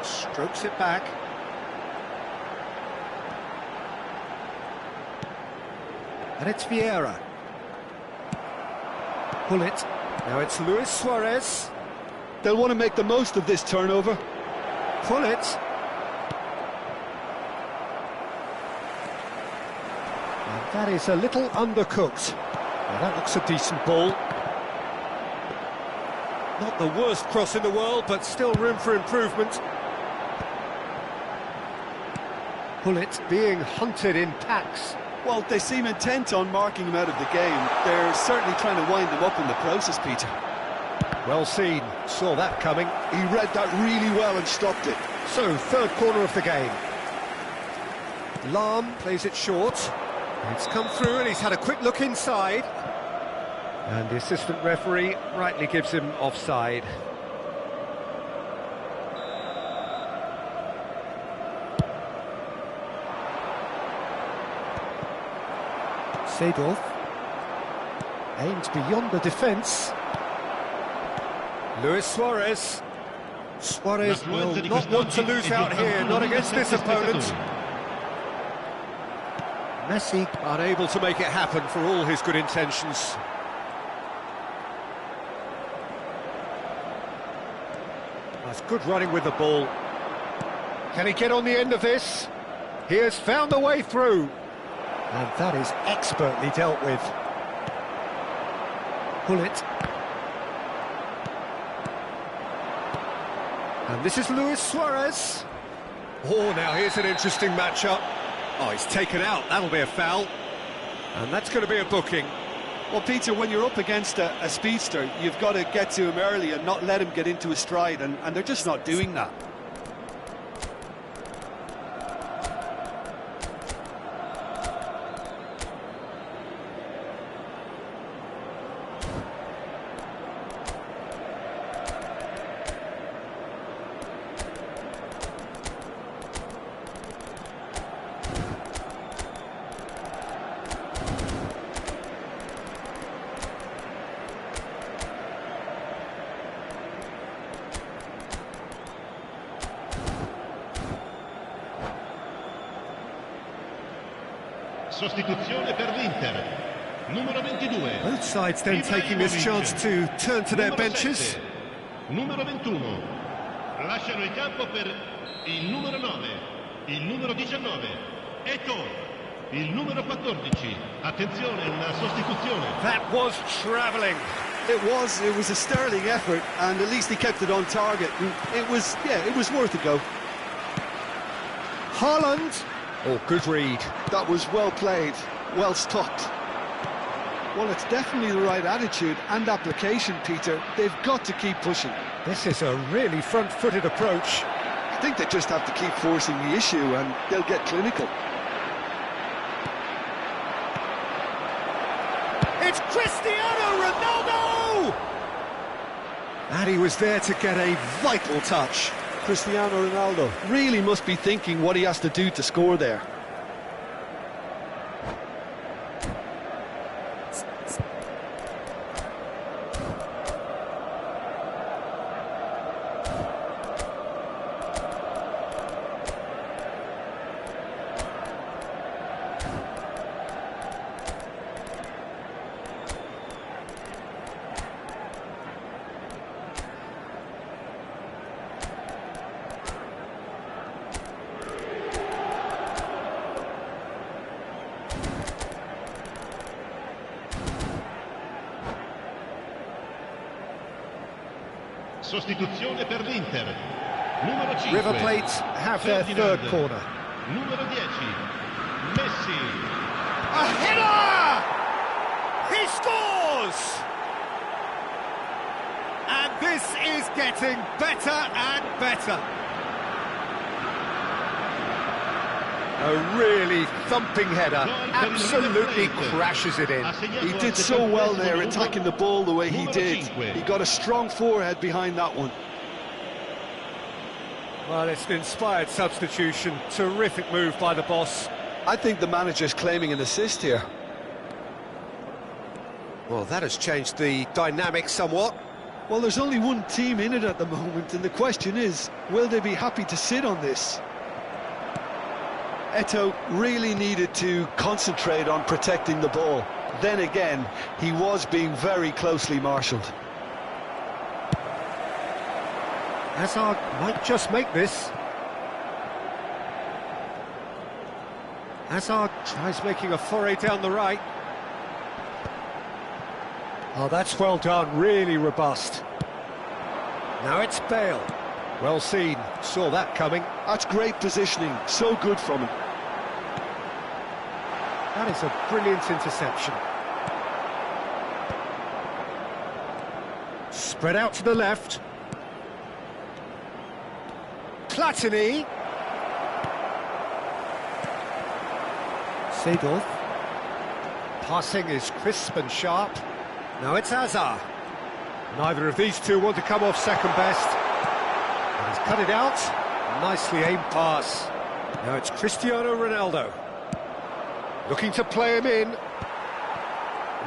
Strokes it back. And it's Vieira. Gullit. Now it's Luis Suarez. They'll want to make the most of this turnover. Gullit. And that is a little undercooked. Now that looks a decent ball. Not the worst cross in the world, but still room for improvement. Gullit being hunted in packs. Well, they seem intent on marking him out of the game. They're certainly trying to wind him up in the process, Peter. Well seen, saw that coming. He read that really well and stopped it. So, third corner of the game. Lahm plays it short. It's come through and he's had a quick look inside. And the assistant referee rightly gives him offside. Seedorf aims beyond the defence. Luis Suarez. Suarez will not want to lose out here, not against this opponent. Messi unable to make it happen for all his good intentions. That's good running with the ball. Can he get on the end of this? He has found a way through. And that is expertly dealt with. Gullit. And this is Luis Suarez. Oh, now here's an interesting matchup. Oh, he's taken out. That'll be a foul. And that's going to be a booking. Well, Peter, when you're up against a speedster, you've got to get to him early and not let him get into a stride, and they're just not doing that. Sostituzione per l'Inter. Numero 22. Both sides then taking this chance to turn to their benches. Numero 21. Lasciano il campo per il numero 9, il numero 19, Eto'o, il numero 14. Attenzione, una sostituzione. That was travelling. It was a sterling effort, and at least he kept it on target. And it was worth a go. Haaland. Oh, good read. That was well played, well stopped. Well, it's definitely the right attitude and application, Peter. They've got to keep pushing. This is a really front-footed approach. I think they just have to keep forcing the issue and they'll get clinical. It's Cristiano Ronaldo! And he was there to get a vital touch. Cristiano Ronaldo really must be thinking what he has to do to score there. Sostituzione per l'Inter. Numero 5. River Plate have their third corner. Numero 10. Messi. A header! He scores! And this is getting better and better. A really thumping header, absolutely crashes it in. He did so well there, attacking the ball the way he did. He got a strong forehead behind that one. Well, it's an inspired substitution. Terrific move by the boss. I think the manager's claiming an assist here. Well, that has changed the dynamic somewhat. Well, there's only one team in it at the moment, and the question is, will they be happy to sit on this? Eto'o really needed to concentrate on protecting the ball. Then again, he was being very closely marshalled. Hazard might just make this. Hazard tries making a foray down the right. Oh, that's well done, really robust. Now it's Bale. Well seen, saw that coming. That's great positioning, so good from him. That is a brilliant interception. Spread out to the left. Platini. Seedorf. Passing is crisp and sharp. Now it's Hazard. Neither of these two want to come off second best. And he's cut it out. Nicely aimed pass. Now it's Cristiano Ronaldo. Looking to play him in.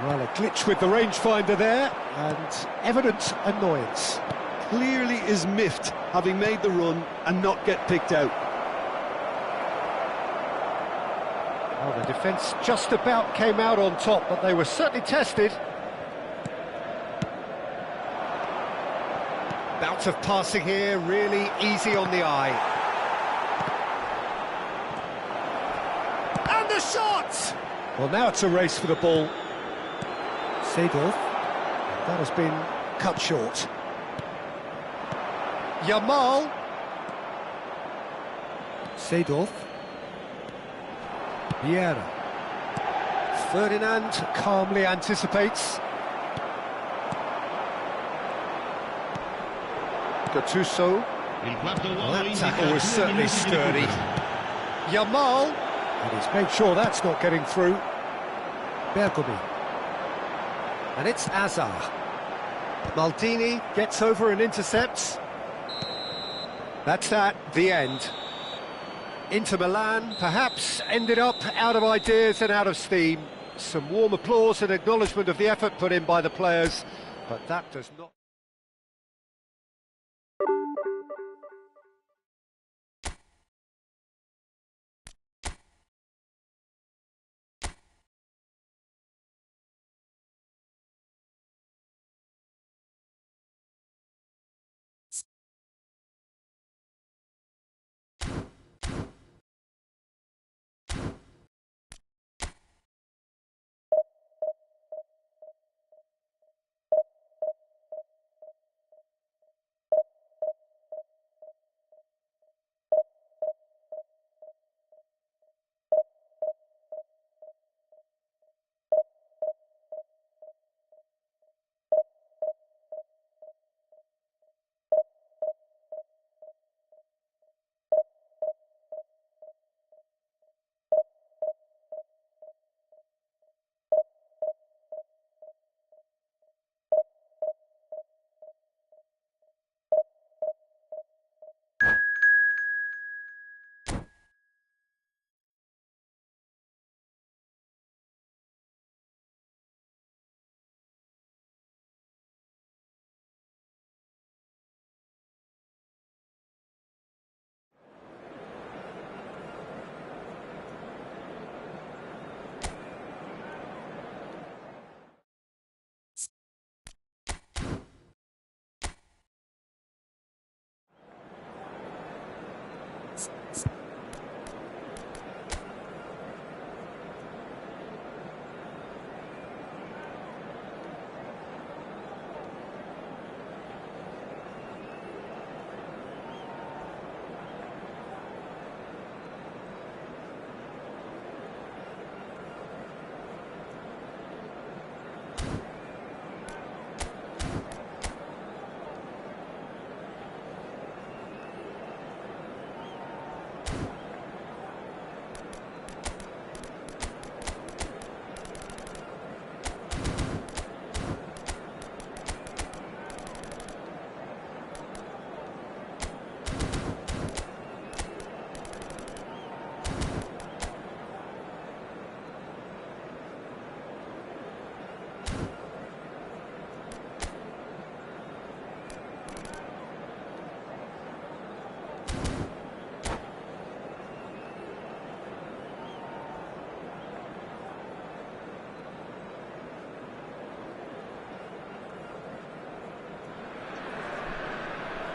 Well, a glitch with the rangefinder there, and evident annoyance. Clearly is miffed, having made the run and not get picked out. Well, the defence just about came out on top, but they were certainly tested. Bout of passing here, really easy on the eye. And the shot! Well, now it's a race for the ball. Seedorf. That has been cut short. Yamal. Seedorf. Vieira. Ferdinand calmly anticipates. Gattuso. Well, that tackle was certainly sturdy. Yamal. And he's made sure that's not getting through. Bergomi. And it's Azar. Maldini gets over and intercepts. That's the end. Inter Milan perhaps ended up out of ideas and out of steam. Some warm applause and acknowledgement of the effort put in by the players, but that does not...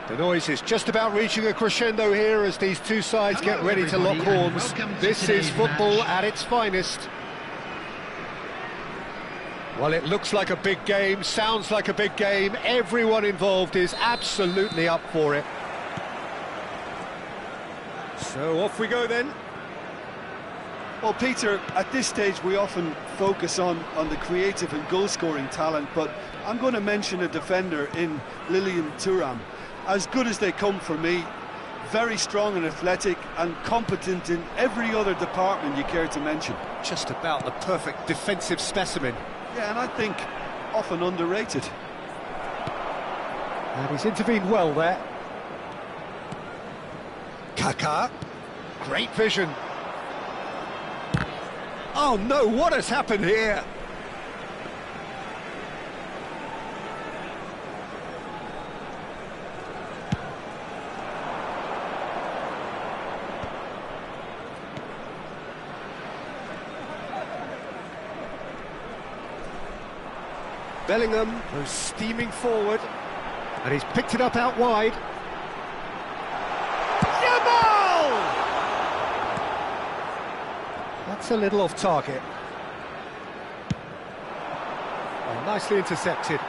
The noise is just about reaching a crescendo here as these two sides get ready to lock horns. This is football at its finest. Well, it looks like a big game, sounds like a big game. Everyone involved is absolutely up for it. So off we go then. Well, Peter, at this stage we often focus on the creative and goal-scoring talent, but I'm going to mention a defender in Lilian Thuram. As good as they come for me, very strong and athletic and competent in every other department you care to mention. Just about the perfect defensive specimen. Yeah, and I think often underrated. And he's intervened well there. Kaká, great vision. Oh no, what has happened here? Bellingham goes steaming forward, and he's picked it up out wide. Yamal! That's a little off target. Oh, nicely intercepted.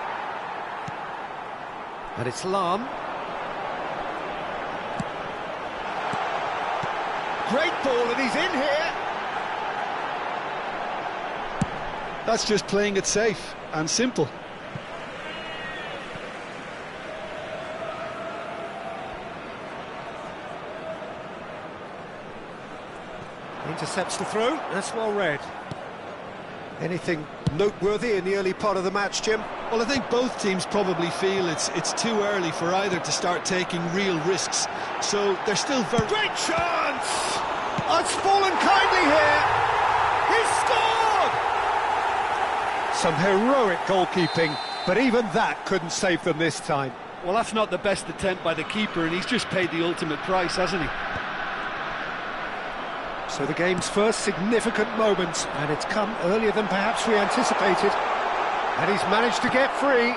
And it's Lahm. Great ball, and he's in here. That's just playing it safe and simple. Intercepts the throw, that's well read. Anything noteworthy in the early part of the match, Jim? Well, I think both teams probably feel it's too early for either to start taking real risks. So they're still very... Great chance! Oh, it's fallen kindly here! He's scored! Some heroic goalkeeping, but even that couldn't save them this time. Well, that's not the best attempt by the keeper, and he's just paid the ultimate price, hasn't he? So the game's first significant moment, and it's come earlier than perhaps we anticipated. And he's managed to get free.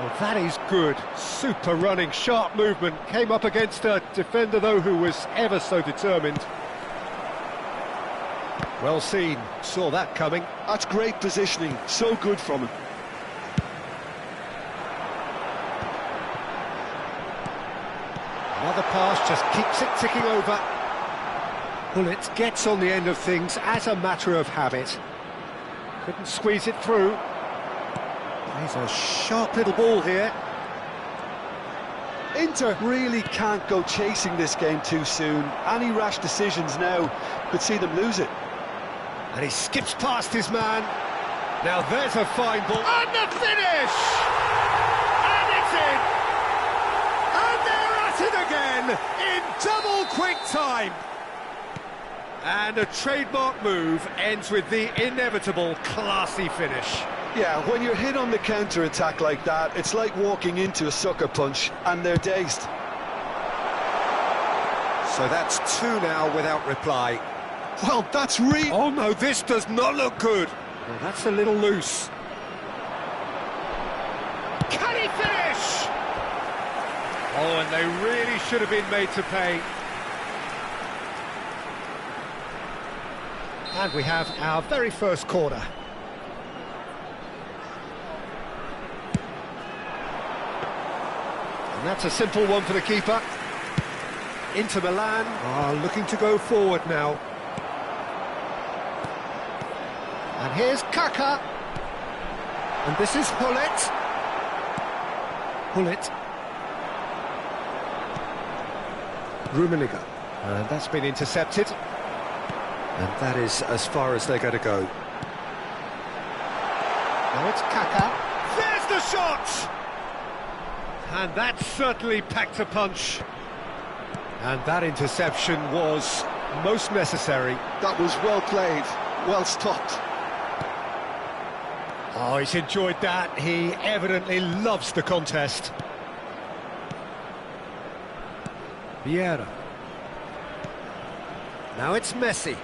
Well, that is good. Super running, sharp movement. Came up against a defender, though, who was ever so determined. Well seen. Saw that coming. That's great positioning. So good from him. Another pass just keeps it ticking over. Bullet gets on the end of things as a matter of habit. Couldn't squeeze it through. Plays a sharp little ball here. Inter really can't go chasing this game too soon. Any rash decisions now could see them lose it. And he skips past his man. Now there's a fine ball. And the finish! And it's in! And they're at it again in double quick time. And a trademark move ends with the inevitable classy finish. Yeah, when you're hit on the counter-attack like that, it's like walking into a sucker punch, and they're dazed. So that's two now without reply. Well, that's really... Oh no, this does not look good. Well, that's a little loose. Can he finish? Oh, and they really should have been made to pay. And we have our very first corner. And that's a simple one for the keeper. Inter Milan are looking to go forward now. And here's Kaká. And this is Gullit. Gullit. Rummenigge. And that's been intercepted. And that is as far as they're going to go. Now it's Kaká. There's the shot! And that certainly packed a punch. And that interception was most necessary. That was well played, well stopped. Oh, he's enjoyed that. He evidently loves the contest. Vieira. Now it's Messi.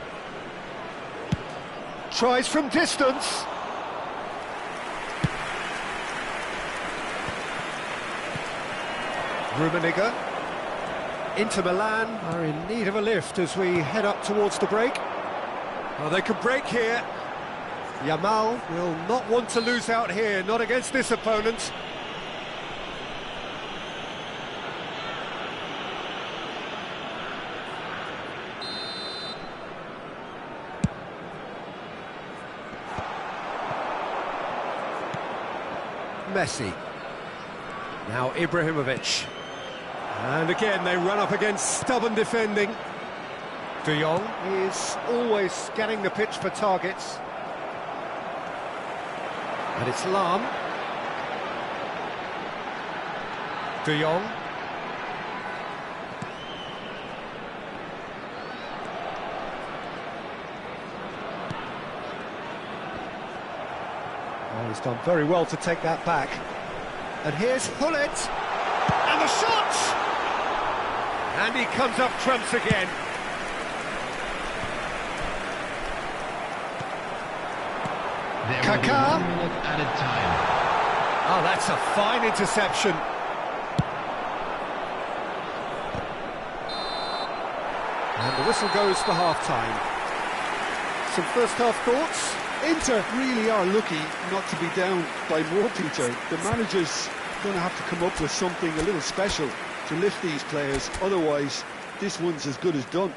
Tries from distance. Rummenigge. Inter Milan are in need of a lift as we head up towards the break. Well, they could break here. Yamal will not want to lose out here, not against this opponent. Messi. Now Ibrahimovic. And again they run up against stubborn defending. De Jong is always scanning the pitch for targets. And it's Lahm. De Jong. Oh, he's done very well to take that back. And here's Gullit. And the shot! And he comes up trumps again. Kaká. Added time. Oh, that's a fine interception. And the whistle goes for half-time. Some first-half thoughts? Inter really are lucky not to be down by more, Peter. The manager's going to have to come up with something a little special to lift these players, otherwise this one's as good as done.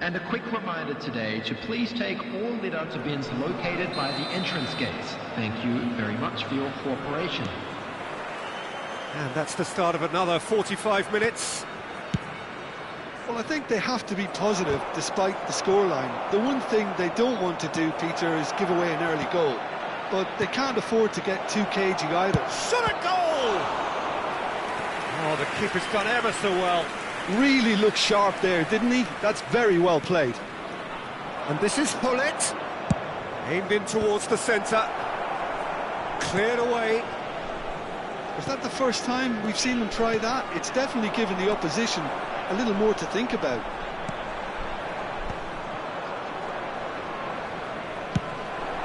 And a quick reminder today to please take all litter bins located by the entrance gates. Thank you very much for your cooperation. And that's the start of another 45 minutes. Well, I think they have to be positive despite the scoreline. The one thing they don't want to do, Peter, is give away an early goal. But they can't afford to get too cagey either. Shot a goal! Oh, the keeper's done ever so well. Really looked sharp there, didn't he? That's very well played. And this is Hullet. Aimed in towards the centre. Cleared away. Is that the first time we've seen them try that? It's definitely given the opposition a little more to think about.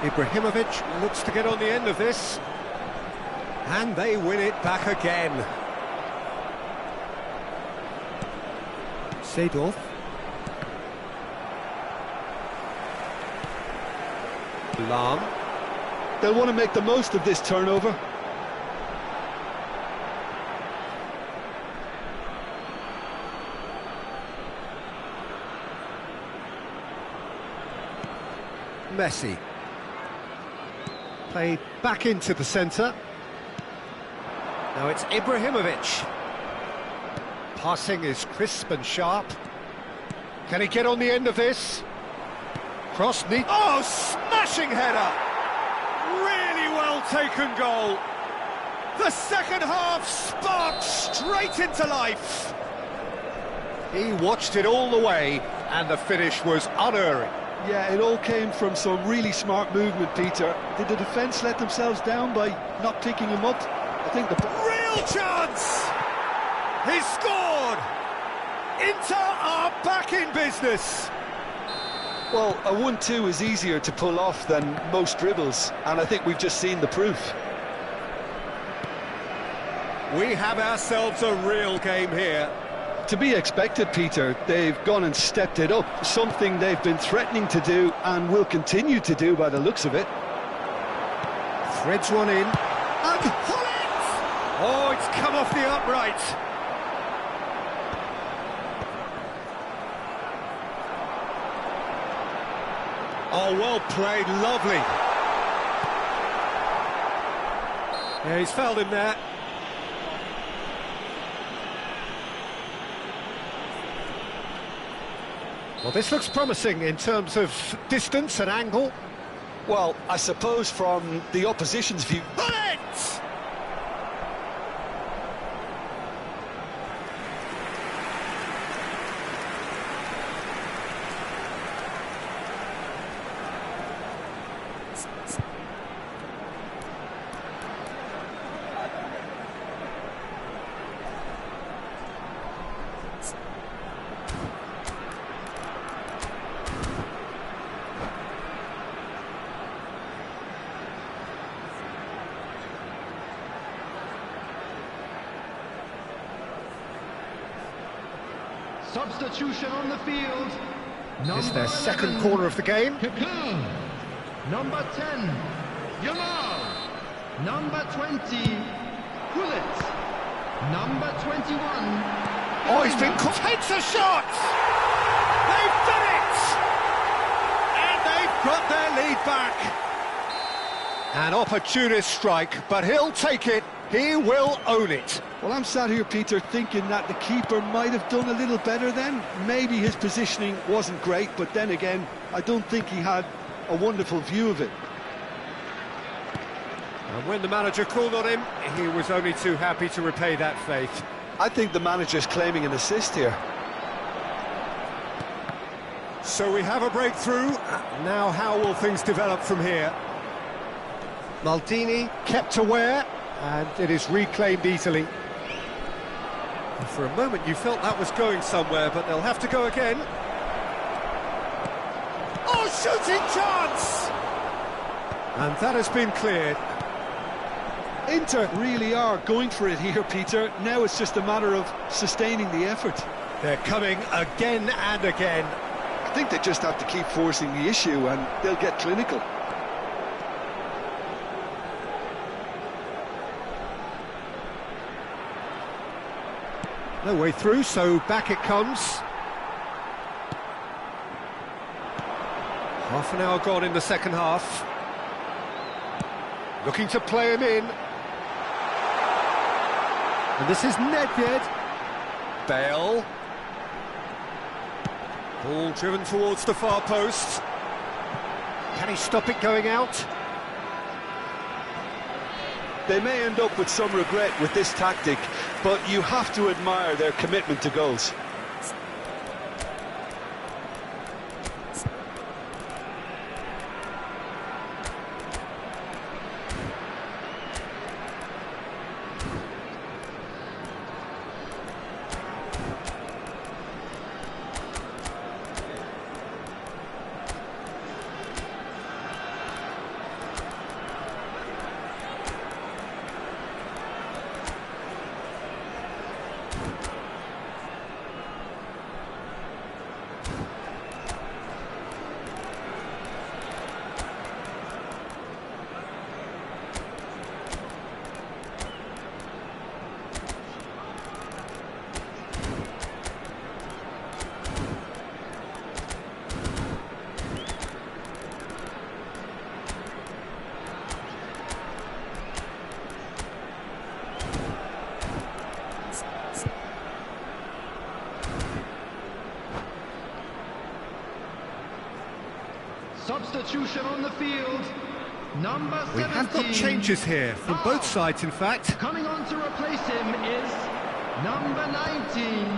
Ibrahimovic looks to get on the end of this. And they win it back again. Seedorf. Lahm. They'll want to make the most of this turnover. Messi. Played back into the centre. Now it's Ibrahimovic. Passing is crisp and sharp. Can he get on the end of this? Cross neat. Oh, smashing header! Really well taken goal. The second half sparked straight into life. He watched it all the way, and the finish was unerring. Yeah, it all came from some really smart movement, Peter. Did the defence let themselves down by not picking him up? I think the... Real chance! He scored! Inter are back in business. Well, a 1-2 is easier to pull off than most dribbles, and I think we've just seen the proof. We have ourselves a real game here. To be expected, Peter. They've gone and stepped it up, something they've been threatening to do and will continue to do by the looks of it. Threads one in. And Hullet! Oh, it's come off the upright. Oh, well played, lovely. Yeah, he's fouled him there. Well, this looks promising in terms of distance and angle. Well, I suppose from the opposition's view... Hullet! Substitution on the field. It's their second corner of the game. Kaká. Number 10, Yamal. Number 20, Hullet. Number 21. Oh, he's been caught. Takes a shot! They've done it! And they've got their lead back. An opportunist strike, but he'll take it. He will own it. Well, I'm sat here, Peter, thinking that the keeper might have done a little better then. Maybe his positioning wasn't great, but then again, I don't think he had a wonderful view of it. And when the manager called on him, he was only too happy to repay that faith. I think the manager's claiming an assist here. So we have a breakthrough. Now how will things develop from here? Maldini kept aware, and it is reclaimed easily. And for a moment you felt that was going somewhere, but they'll have to go again. Oh, shooting chance! And that has been cleared. Inter really are going for it here, Peter. Now it's just a matter of sustaining the effort. They're coming again and again. I think they just have to keep forcing the issue and they'll get clinical. No way through, so back it comes. Half an hour gone in the second half. Looking to play him in. And this is Nedved. Bale. Ball driven towards the far post. Can he stop it going out? They may end up with some regret with this tactic, but you have to admire their commitment to goals. Substitution on the field. Number 17. We have got changes here, from both sides in fact. Coming on to replace him is number 19,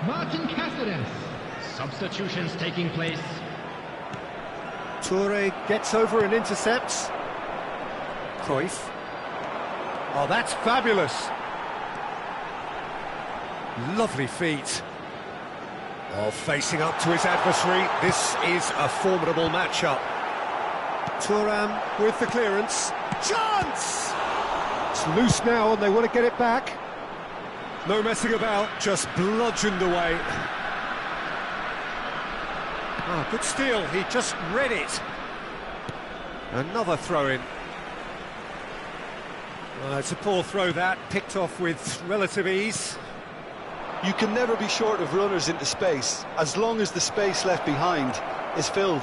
Martin Cáceres. Substitutions taking place. Toure gets over and intercepts. Cruyff. Oh, that's fabulous. Lovely feet. Oh, facing up to his adversary. This is a formidable matchup. Thuram with the clearance. Chance! It's loose now and they want to get it back. No messing about, just bludgeoned away. Ah, good steal, he just read it. Another throw-in. It's a poor throw that, picked off with relative ease. You can never be short of runners into space, as long as the space left behind is filled.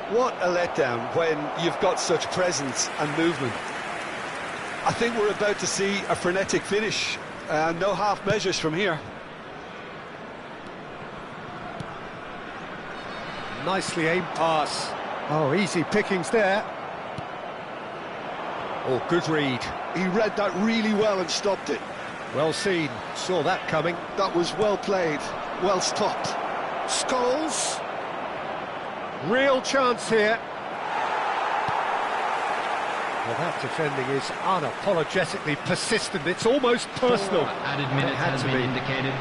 What a letdown when you've got such presence and movement. I think we're about to see a frenetic finish, no half measures from here. Nicely aimed pass. Oh, easy pickings there. Oh, good read. He read that really well and stopped it. Well seen, saw that coming. That was well played, well stopped. Scholes. Real chance here. Well, that defending is unapologetically persistent. It's almost personal. Added minutes has been indicated.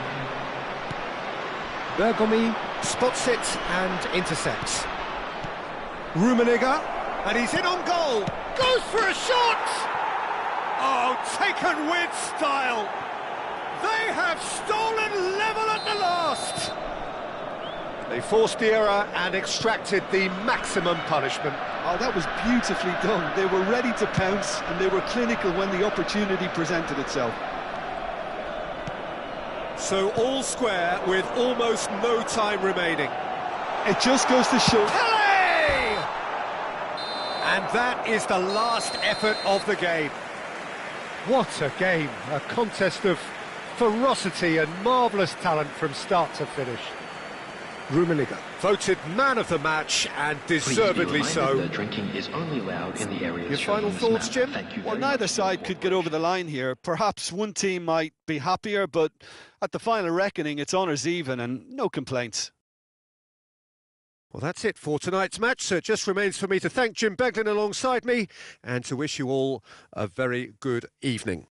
Bergomi spots it and intercepts. Rummenigge, and he's in on goal. Goes for a shot! Oh, taken with style. They have stolen level at the last. They forced the error and extracted the maximum punishment. Oh, that was beautifully done. They were ready to pounce and they were clinical when the opportunity presented itself. So all square with almost no time remaining. It just goes to show... Pele! And that is the last effort of the game. What a game, a contest of ferocity and marvellous talent from start to finish. Rummenigge, voted man of the match, and deservedly so. That drinking is only allowed in the areas. Your final thoughts, Jim? Thank you. Well, neither side could get over the line here. Perhaps one team might be happier, but at the final reckoning, it's honours even and no complaints. Well, that's it for tonight's match, so it just remains for me to thank Jim Beglin alongside me and to wish you all a very good evening.